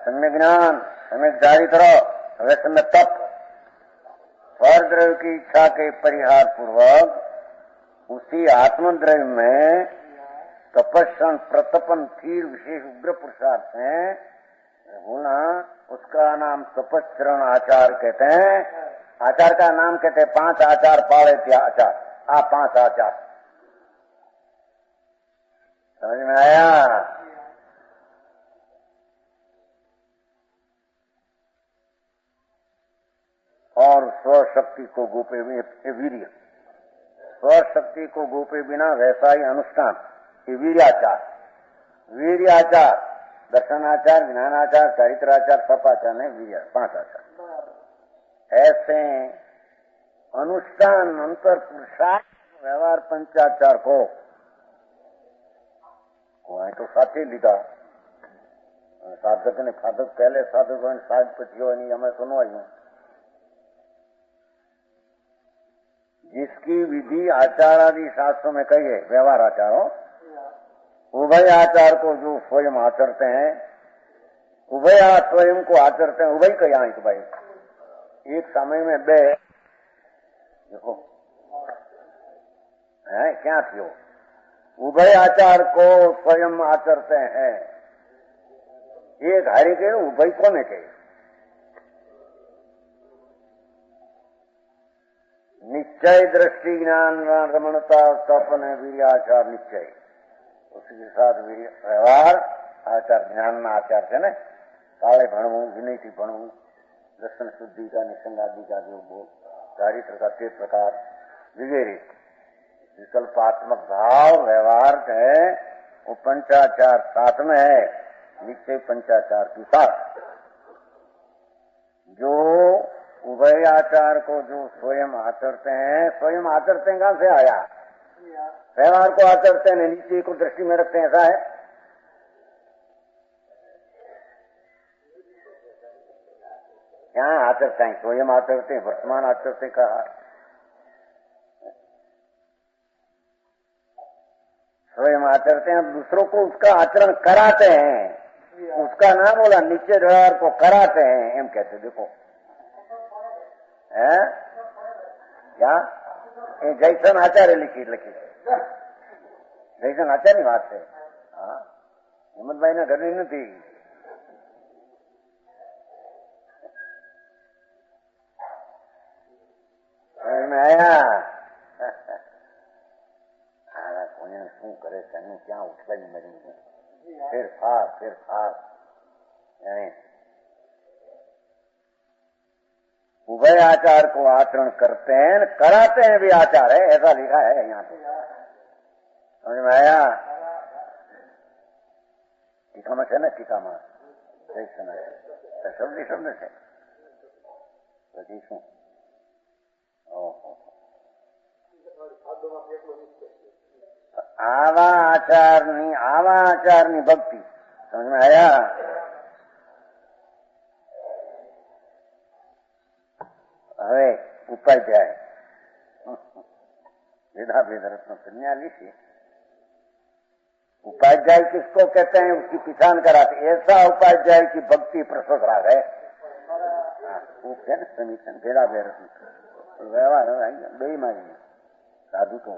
सम्यक ज्ञान, सम्यक चारित्र, હવે सम्यक तप। पर द्रव्य की इच्छा के परिहार पूर्वक उसी आत्मद्रव्य में तपस्रण, प्रतपन, स्थिर विशेष उग्र पुरुषार्थ है होना, उसका नाम तपस्रण आचार कहते हैं। आचार का नाम कहते हैं 5 आचार पाले थे आचार, 5 आचार। समझ में आया? और स्वशक्ति को गोपे वीर्य, स्वशक्ति को गोपे बिना वैसा ही अनुष्ठान, ये वीर्याचार। वीर्याचार, दर्शनाचार, ज्ञानाचार, चारित्राचार, तपाचार ने वीर्य, 5 आचार। ऐसे अनुष्ठान अंतर पुरुषार्थ व्यवहार पंचाचार को तो साथी लीधा। साधक ने साधक पहले साधक साज पचियो नहीं, हमें सुनो। जिसकी विधि आचार आदि शास्त्रों में कही है, व्यवहार आचारों, उभय आचार को जो स्वयं आचरते हैं, उभय स्वयं को आचरते हैं, उभय कहीं आई तो भाई एक समय में 2 देखो है क्या थियो, उभय आचार को स्वयं आचरते हैं। एक हरि के उभय को नहीं कहे, निश्चय दृष्टि ज्ञान रमणता तपन वीर्याचार निश्चय, उसके साथ व्यवहार आचार, ज्ञान आचार છે ને, કાળે ભણવું, વિનયથી ભણવું, દર્શન શુદ્ધિ का निसंगादि का जो बोल, चारित्र का 3 प्रकार वगैरह विकल्पात्मक भाव व्यवहार है, वो पंचाचार साथ में है। निश्चय पंचाचार के साथ जो उभय आचार को जो स्वयं आचरते हैं, स्वयं आचरते हैं, कहां से आया? व्यवहार को आचरते हैं, नीचे को दृष्टि में रखते हैं, ऐसा है। क्या आचरते हैं? स्वयं आचरते, वर्तमान आचरते कहा। स्वयं आचरते हैं, दूसरों को उसका आचरण कराते हैं। उसका नाम बोला निश्चय व्यवहार को कराते हैं एम कहते। देखो है क्या जैसन आचार्य लिखी जैसन आचार्य बात है। હિંમતભાઈ ને ઘરની નથી। આયા કોઈને શું કરે છે ક્યાં ઉઠલાઈ મરી ફેરફાર उभय आचार को आचरण करते हैं, कराते हैं भी आचार है, ऐसा लिखा है यहाँ पे। समझ में आया? टीका में है ना, टीका में शब्द છે પછી શું? ઓહો, આવા આચારની ભક્તિ। સમજ में आया? હવે ઉપાધ્યાય वेदावेद रत्न संन्यासी से उपाध्याय किसको कहते हैं? उसकी पहचान कराते। ऐसा उपाध्याय की भक्ति प्रसव राग है। वो क्या ना समीक्षण वेदावेद रत्न व्यवहार बेईमानी साधु तो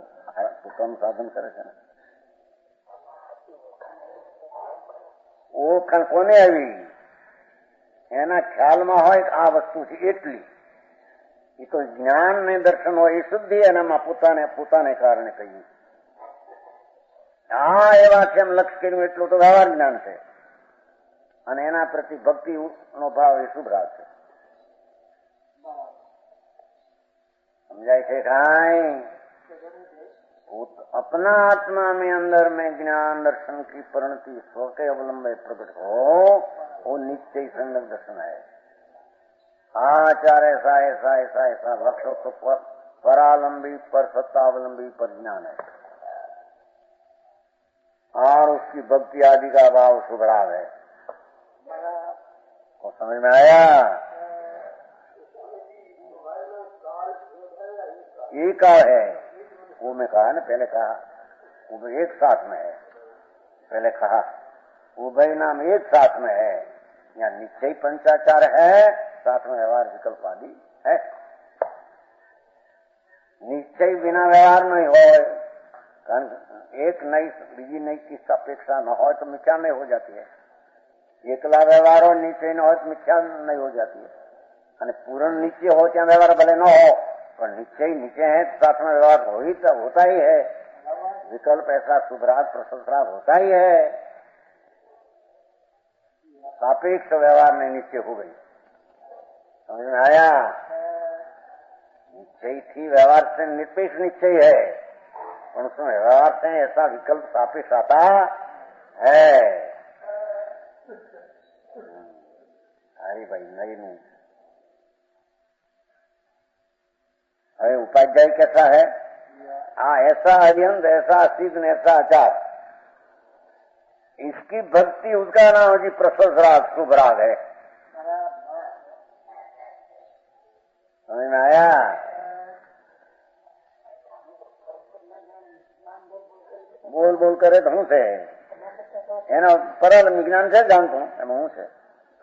પોતાનું સાધન કરે છે ને। वो કોને આવી એના ખ્યાલમાં હોય આ વસ્તુ છે એટલી। એ તો જ્ઞાન ને દર્શન હોય એ શુદ્ધિ એનામાં પોતાને કારણે કહ્યું। હા એવા છે એમ લક્ષ કર્યું એટલું તો વ્યવહાર જ્ઞાન છે અને એના પ્રતિ ભક્તિ નો ભાવ એ શુભ રાગ છે। समझाए थे काई? अपना आत्मा में अंदर में ज्ञान दर्शन की परिणति स्व के अवलंब प्रकट हो, वो निश्चय संगत दर्शन है। आचार ऐसा ऐसा ऐसा ऐसा भक्ष तो परालंबी पर सत्तावलंबी पर ज्ञान है और उसकी भक्ति आदि का भाव सुभराव है। तो समझ में आया? एक है वो मैं कहा ना, पहले कहा वो एक साथ में है। पहले कहा उभय नाम एक साथ में है। यहाँ निश्चय पंचाचार है, साथ में व्यवहार विकल्प आदि है। निश्चय बिना व्यवहार नहीं हो, कारण एक नई बीजी नई की अपेक्षा न हो तो मिथ्या नहीं हो जाती है। एकला व्यवहार हो निश्चय न हो तो मिथ्या नहीं हो जाती है। અને પૂर्ण निश्चय हो ત્યાં व्यवहार भले न हो पर निश्चय नीचे है तो साथ में व्यवहार होता ही है। विकल्प ऐसा शुभराग प्रसराग होता ही है। सापेक्ष व्यवहार में निश्चय हो गई। समझ में आया? निश्चय थी व्यवहार से निरपेक्ष निश्चय है और उसमें व्यवहार से ऐसा विकल्प सापेक्ष आता है। अरे भाई नहीं नहीं। अरे उपाध्याय कैसा है? ऐसा अरिहंत, ऐसा सिद्ध, ऐसा आचार, इसकी भक्ति उसका नाम जी प्रसव राग शुभ राग है। समझ में आया? बोल बोल करे धूँ से एना परल विज्ञान से जानता हूँ हूँ से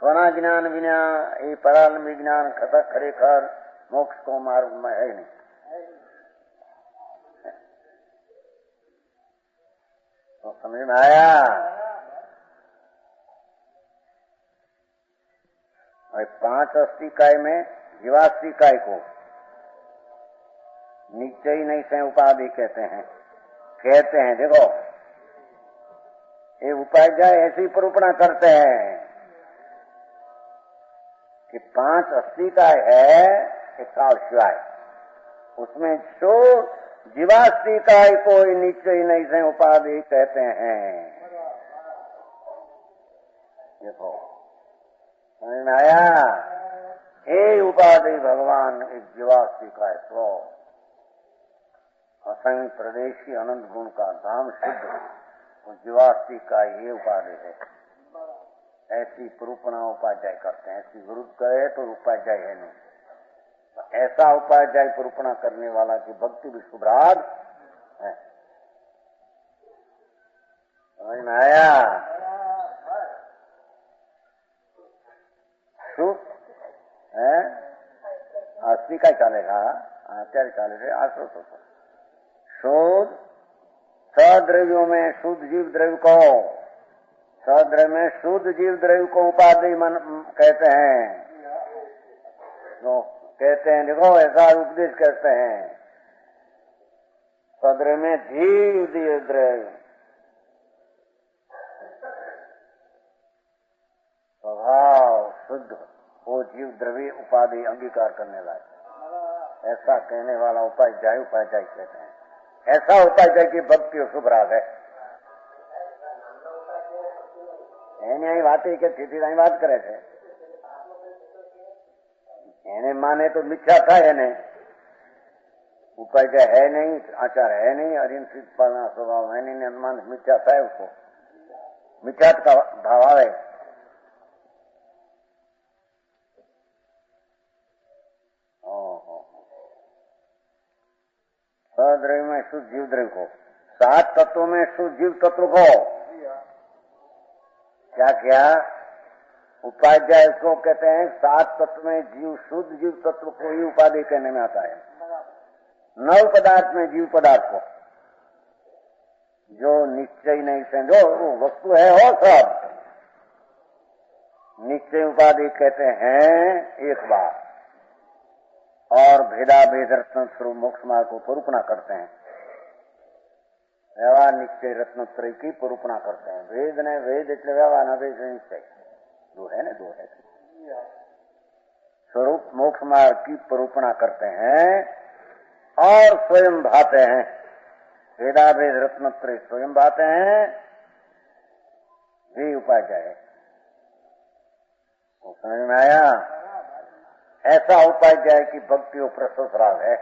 स्वना ज्ञान विना ये परल विज्ञान खतक खरेखर मोक्ष को मार्ग में है नहीं। तो समझ में आया? और 5 अस्थि काय में जीवास्थि काय को निश्चय नहीं से उपाधि कहते हैं। देखो ये उपाध्याय ऐसी परूपणा करते हैं कि 5 अस्थि काय है एक काल शिवाय, उसमें जो जीवास्थि काय कोई निश्चय नहीं से उपाधि कहते हैं। देखो समझ में आया? हे उपाधि भगवान एक जीवास्थि काय स्व असंग प्रदेशी अनंत गुण का धाम शुद्ध और जीवास्थि का ये उपाधि है। ऐसी परूपणा उपाध्याय करते हैं। ऐसी विरुद्ध करे तो उपाध्याय है नहीं। ऐसा उपाध्याय परूपणा करने वाला की भक्ति भी शुभराग है। समझ में आया? शुभ है 80 का चलेगा, અત્યારે ચાલે છે 800। शुद्ध सद्रव्यों में शुद्ध जीव द्रव्य को, सद्रव्य में शुद्ध जीव द्रव्य को उपाधि मन कहते हैं। जो कहते हैं, देखो ऐसा उपदेश करते हैं, सद्रव्य में जीव द्रव्य स्वभाव शुद्ध, वो जीव द्रव्य उपाधि अंगीकार करने लायक, ऐसा कहने वाला उपाध्याय उपाध्याय कहते हैं। ऐसा उपाध्याय की भक्ति और शुभ राग है। એની વાત કે સ્થિતિ વાત કરે છે, એને માને તો મિથ્યા થાય। એને उपाध्याय है नहीं, आचार है नहीं, अरिंसित पालना स्वभाव है नहीं, अनुमान मिथ्या था, उसको मिथ्या का भाव आवे। सद्रव्य में शुद्ध जीव द्रव्य को, 7 तत्वों में शुद्ध जीव तत्व को क्या क्या उपाध्याय इसको कहते हैं। 7 तत्व में जीव शुद्ध जीव तत्व को ही उपाधि कहने में आता है। 9 पदार्थ में जीव पदार्थ को, जो निश्चय नहीं से जो वस्तु है वो सब निश्चय उपाधि कहते हैं एक बार। और भेदा भेद रत्न स्वरूप मोक्ष मार्ग को परूपणा करते हैं। व्यवहार निश्चय रत्नत्रय की परूपणा करते हैं। वेद ने वेद એટલે व्यवहार न वेद निश्चय दो है ना, दो है स्वरूप मोक्ष मार्ग की परूपणा करते हैं और स्वयं भाते हैं। वेदा भेद रत्नत्रय स्वयं भाते हैं, ये उपाध्याय है। समझ में आया? ऐसा उपाध्याय की भक्ति और प्रशस्त राग है।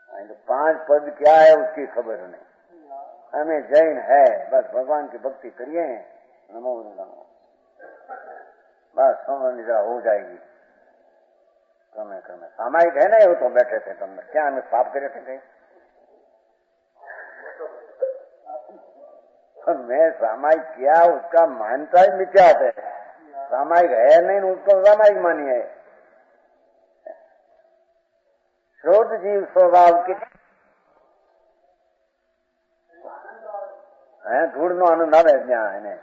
तो 5 पद क्या है उसकी खबर नहीं। हमें जैन है, बस भगवान की भक्ति करिए, नमो नमो, बस समझ निद्रा हो जाएगी। क्रमे क्रमे सामायिक है ना, वो तो बैठे थे तुम क्या हमें पाप करे थे कहीं? मैं सामायिक किया, उसका मानता ही मिथ्या है। सामायिक है नहीं, उसको सामायिक मानिए। शुद्ध जीव स्वभाव के धूड़ नो आनंद आवे ज्ञान है।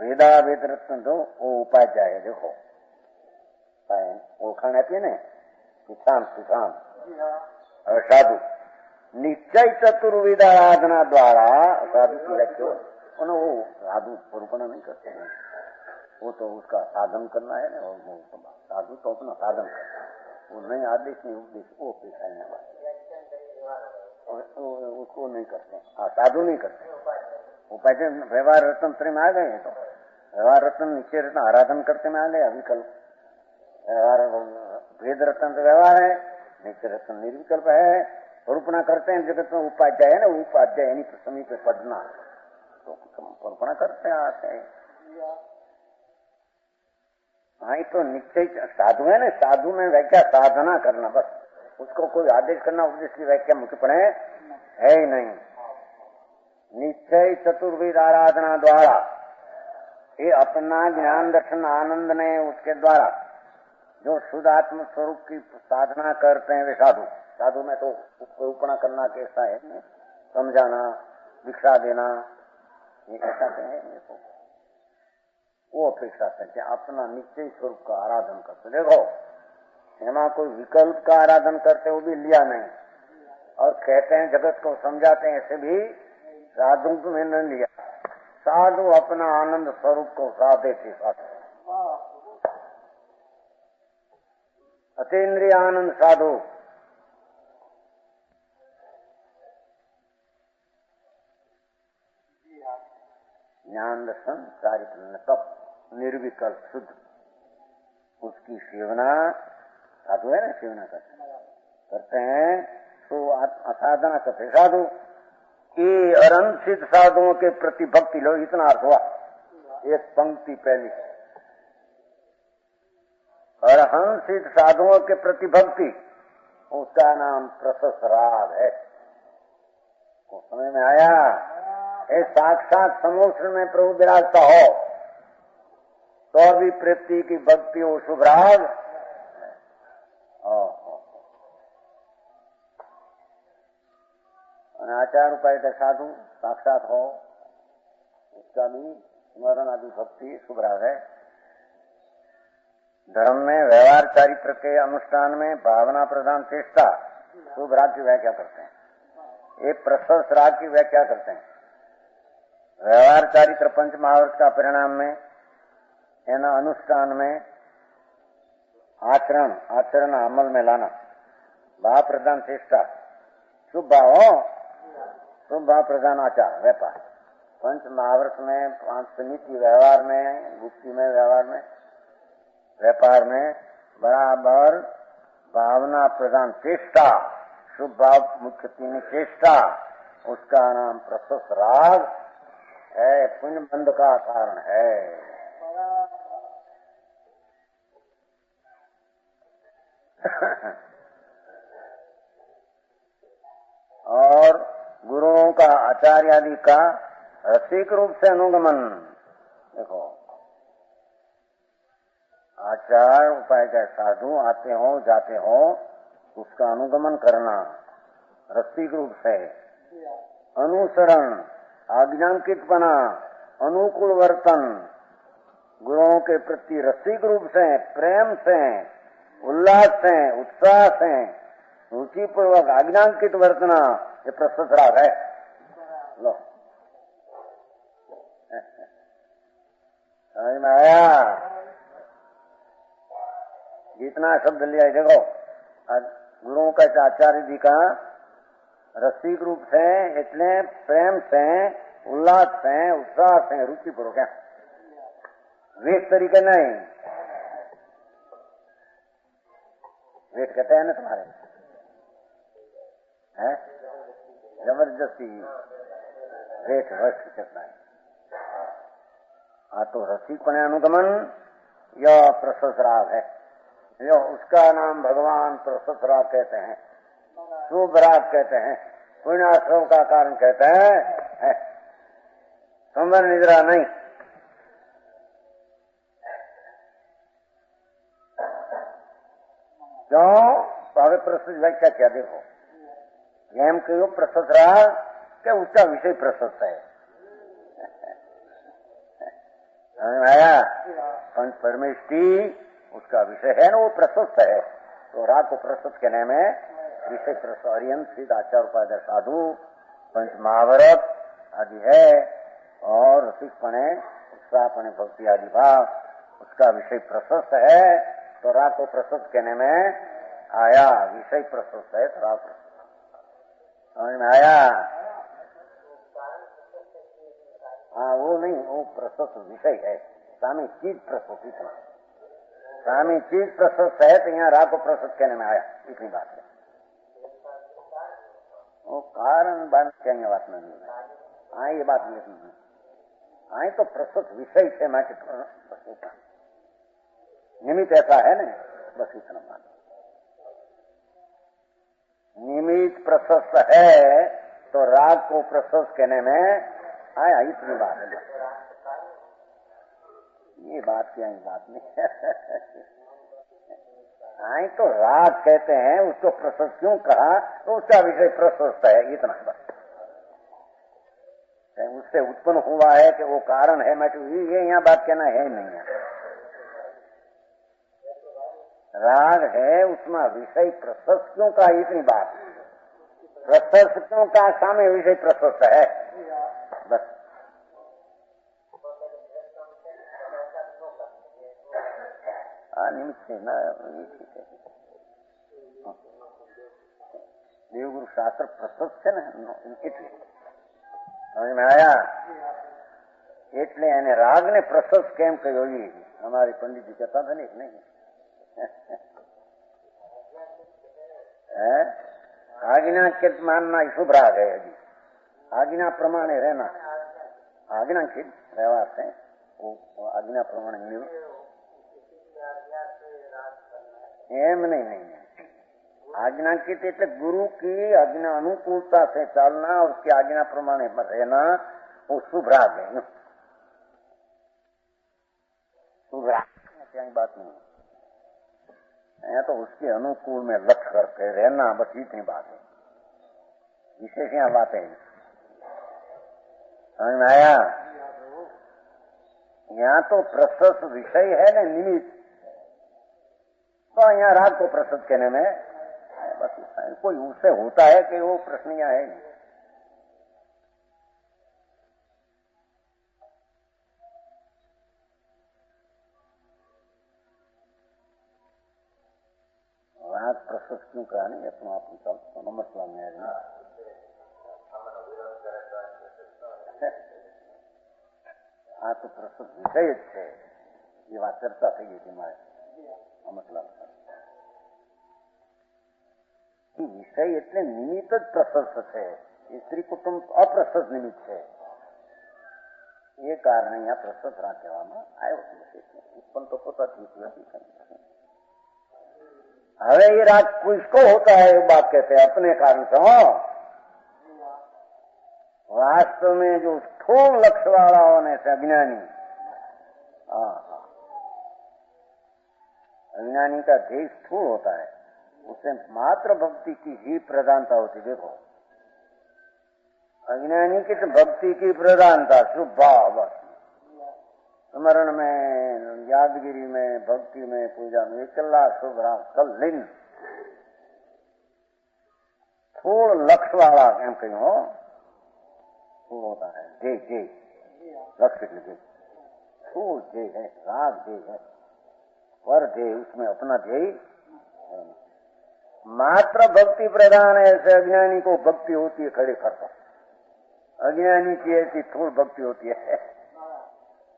भेदा भेद रत्न तो वो उपाध्याय है। देखो ओळखाण આપી ને કિસાન કિસાન और साधु निश्चय चतुर्विध आराधना द्वारा साधु की व्याख्या उन्हें वो साधु परूपणा नहीं करते हैं। वो तो उसका साधन करना है ना, वो साधु तो अपना साधन करना है, वो नहीं आदेश नहीं उपदेश वो पेशाने वाले उसको नहीं करते। हाँ, साधु नहीं करते। वो पहले व्यवहार रत्न त्रय में आ गए हैं, तो व्यवहार रत्न निश्चय रत्न आराधन करते में आ गए। अविकल्प व्यवहार भेद रत्न तो व्यवहार है, निश्चय रत्न निर्विकल्प है। परूपणा करते हैं जगत में उपाध्याय है ना, उपाध्याय यानी समीप पे पढ़ना, तो परूपणा करते आते हैं। हाँ, तो निश्चय साधु है ना, साधु में व्याख्या साधना करना, बस उसको कोई आदेश करना उपदेश की व्याख्या मुख्य पड़े है ही नहीं। निश्चय चतुर्विध आराधना द्वारा ये अपना ज्ञान दर्शन आनंद ने उसके द्वारा जो शुद्ध आत्म स्वरूप की साधना करते हैं वे साधु। साधु में तो उपरूपणा करना कैसा है, समझाना, दीक्षा देना, ये ऐसा है। तो वो अपेक्षा करते अपना निश्चय स्वरूप का आराधन करते। देखो एमा कोई विकल्प का आराधन करते वो भी लिया नहीं, और कहते हैं जगत को समझाते हैं, ऐसे भी साधु में न लिया। साधु अपना आनंद स्वरूप को साधे थे। अतीन्द्रिय आनंद साधु ज्ञान दर्शन चारित्र तप निर्विकल्प शुद्ध उसकी सेवना साधु है ना, सेवना करते हैं। तो साधना करते साधु ये अरंत सिद्ध साधुओं के प्रति भक्ति लो, इतना अर्थ हुआ एक पंक्ति पहली। अरहंत सिद्ध साधुओं के प्रति भक्ति, उसका नाम प्रशस्त राग है। तो समझ में आया? ये साक्षात समुद्र में प्रभु विराजता हो तो भी प्रेती की भक्ति हो शुभ राग। आचार उपाय साधु साक्षात हो, उसका भी स्मरण आदि भक्ति शुभ राग है। धर्म में व्यवहार चारित्र के अनुष्ठान में भावना प्रधान चेष्टा शुभ राग की व्याख्या करते हैं। ये प्रशस्त राग की व्याख्या करते हैं। व्यवहार चारित्र पंच महावर्त का परिणाम में एना अनुष्ठान में आचरण अमल में लाना, भाव प्रधान चेष्टा शुभ भाव हो, शुभ भाव प्रधान आचार व्यापार। पंच महावर्त में पांच नीति व्यवहार में, गुप्ती में व्यापार में बराबर भावना प्रधान चेष्टा, शुभ भाव मुख्य तीन चेष्टा, उसका नाम प्रशस्त राग है, पुण्य बंध का कारण है। और गुरुओं का आचार्य आदि का रसिक रूप से अनुगमन। देखो आचार उपाय के साधु आते हो जाते हो, उसका अनुगमन करना रसिक रूप से, अनुसरण आज्ञांकित बना, अनुकूल वर्तन, गुरुओं के प्रति रसिक रूप से, प्रेम से, उल्लास से, उत्साह से, रुचि पूर्वक आज्ञांकित वर्तना, ये प्रशस्त राग है। लो समझ में आया? जितना शब्द लिया है देखो, गुरुओं का आचार्य जी का रसिक रूप से, इतने प्रेम से, उल्लास से, उत्साह से, रुचि पूर्वक है, वेट तरीके नहीं। वेट कहते हैं ना तुम्हारे, है जबरदस्ती वेट वर्ष करना है। हाँ तो रसिकपने अनुगमन यह प्रशस्त राग है, यह उसका नाम भगवान प्रशस्त राग कहते हैं, शुभ राग कहते हैं, पुण्याश्रम का कारण कहते हैं। संवर निद्रा नहीं। क्यों? तो हमें प्रशस्त व्याख्या क्या देखो, एम क्यों प्रशस्त राग क्या उसका विषय प्रशस्त है। आया पंच परमेष्टि उसका विषय है ना, वो प्रशस्त है। तो राग को प्रशस्त कहने में विषय प्रशस्त, अरियंत सिद्ध आचार उपाय साधु पंच महाभारत आदि है, और रसिकपणे उत्साहपणे भक्ति आदि भाव उसका विषय प्रशस्त है। तो राग को प्रशस्त कहने में आया, विषय प्रशस्त है तो राग प्रशस्त। समझ में आया? हाँ वो नहीं, वो प्रशस्त विषय है, स्वामी चीज प्रशस्त, इतना स्वामी चीज प्रशस्त है तो यहाँ राग को प्रशस्त कहने में आया, इतनी बात है। वो कारण बात कहेंगे बात नहीं है, हाँ ये बात नहीं आई तो प्रशस्त विषय से मैं निमित्त ऐसा है ना, बस इतना बात। निमित्त प्रशस्त है तो राग को प्रशस्त कहने में आया, इतनी बात है। ये बात क्या, बात नहीं आई तो राग कहते हैं, उसको प्रशस्त क्यों कहा, तो उसका विषय प्रशस्त है, इतना बस। उससे उत्पन्न हुआ है कि वो कारण है, मैं तो ये यहाँ बात कहना है नहीं है। राग है उसमें विषय प्रशस्त क्यों कहा, इतनी बात। प्रशस्त क्यों कहा, सामने विषय प्रशस्त है, बस। निमित्त से ना देवगुरु शास्त्र प्रशस्त है ना, એટલે समझ में आया? એટલે એને રાગ ને પ્રશસ્ત કેમ કહ્યો, એ અમારી પંડિતજી કહેતા હતા ને, નહીં आज्ञा के मानना शुभ राग है। अभी आज्ञा प्रमाणे रहना, आज्ञा के व्यवहार से वो आज्ञा प्रमाणे एम नहीं। आज्ञा की એટલે गुरु की आज्ञा अनुकूलता से चलना और उसकी आज्ञा प्रमाणे रहना वो शुभ राग है। शुभ राग क्या बात नहीं है, तो उसके अनुकूल में लक्ष्य करके रहना, बस इतनी बात है। विशेष यहाँ बात है। समझ में आया? यहाँ तो प्रशस्त विषय है ना निमित्त, तो यहाँ राग को प्रशस्त कहने में बस कोई उससे होता है कि वो प्रश्न यहाँ है नहीं। राग प्रशस्त क्यों कहा नहीं अपना आप मसला में है। हाँ तो प्रशस्त विषय है, ये बात चर्चा थी हमारे मतलब विषय એટલે નિમિત્ત જ પ્રશસ્ત છે, સ્ત્રી કુટુંબ અપ્રશસ્ત નિમિત્ત છે, એ કારણે यहाँ પ્રશસ્ત રાગ કહેવામાં આવ્યો છે। उत्पन्न तो પોતાથી નથી। હવે ये राग किसको होता है, ये बात कहते हैं अपने कारण से। हो वास्तव में जो स्थूल लक्ष्य वाला होने से अज्ञानी, अज्ञानी का ध्येय स्थूल होता है, उसे मात्र भक्ति की ही प्रधानता होती। देखो अज्ञानी की तो भक्ति की प्रधानता शुभ भाव, बस स्मरण में, यादगिरी में, भक्ति में, पूजा में एकला शुभ राग कल लिन थोड़ लक्ष्य वाला एम कहो थोड़ होता है। जय जय लक्ष्य के लिए थोड़ जय है, राग जय है, पर जय उसमें अपना जय मात्र भक्ति प्रधान है। ऐसे अज्ञानी को भक्ति होती है खड़े करता, अज्ञानी की ऐसी थोड़ भक्ति होती है।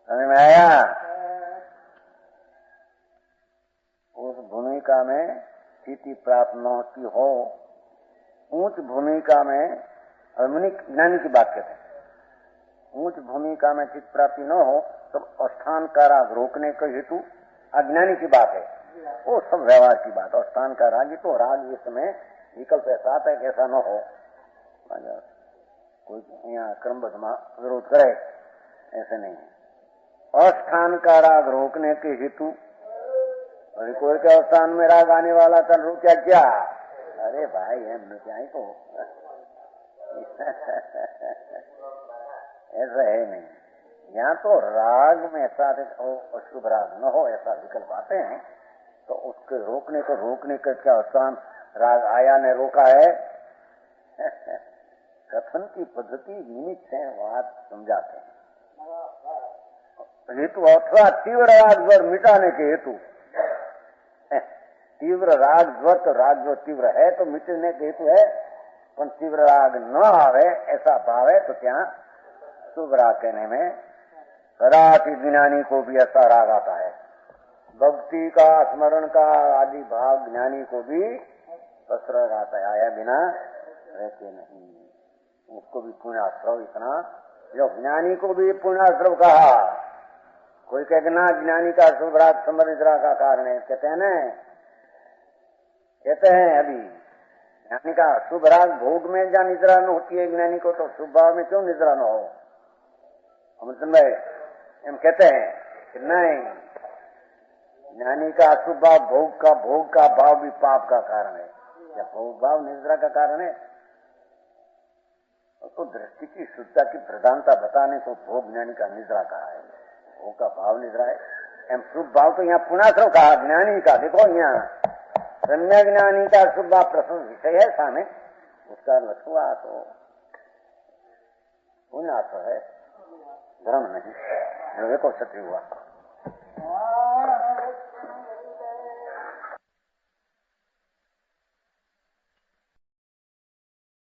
समझ में आया? उस भूमिका में स्थिति प्राप्त न की हो, ऊंच भूमिका में ज्ञानी की बात कहते हैं। ऊंच भूमिका में चित्त प्राप्ति न हो तो अस्थान का राग रोकने का हेतु अज्ञानी की बात है, वो सब व्यवहार की बात। और स्थान का राग ही तो राग इस समय विकल्प ऐसा आता है कि ऐसा न हो। कोई यहाँ क्रमबद्ध विरोध करे, ऐसे नहीं है। अस्थान का राग रोकने के हेतु, और कोई के स्थान में राग आने वाला था रुका क्या? अरे भाई हम क्या ही को ऐसा है नहीं। यहाँ तो राग में ऐसा अशुभ राग न हो ऐसा विकल्प आते हैं, तो उसके रोकने का क्या स्थान राग आया ने रोका है। कथन की पद्धति निमित्त है, बात समझाते हैं। हेतु अथवा तीव्र राग ज्वर मिटाने के हेतु, तीव्र राग ज्वर तो राग जो तीव्र है तो मिटने के हेतु है, पर तीव्र राग न आवे ऐसा भाव है, तो क्या शुभ राग कहने में कदाचित ज्ञानी को भी ऐसा राग आता है। भक्ति का स्मरण का आदि भाव ज्ञानी को भी राग आता है, आया बिना रहते नहीं। उसको भी पुण्याश्रव इतना, जो ज्ञानी को भी पुण्याश्रव कहा। कोई कहे ना ज्ञानी का शुभ राग समर निद्रा का कारण है, कहते हैं न, कहते हैं अभी ज्ञानी का शुभ राग भोग में जहाँ निद्रा न होती है ज्ञानी को, तो शुभ भाव में क्यों निद्रा न हो? अमृतन भाई हम कहते हैं कि नहीं, ज्ञानी का अशुभ भाव भोग का भाव भी पाप का कारण है। क्या भोग भाव निद्रा का कारण है? तो दृष्टि की शुद्धता की प्रधानता बताने को भोग ज्ञानी का निद्रा कहा है, भोग का भाव निद्रा है। एम शुभ भाव तो यहाँ पुण्याश्रव कहा ज्ञानी का। देखो यहाँ सम्य ज्ञानी का शुभ भाव प्रसन्न विषय है सामने, उसका लक्ष्य तो पुण्याश्रव है, धर्म नहीं। देखो क्षत्रिय हुआ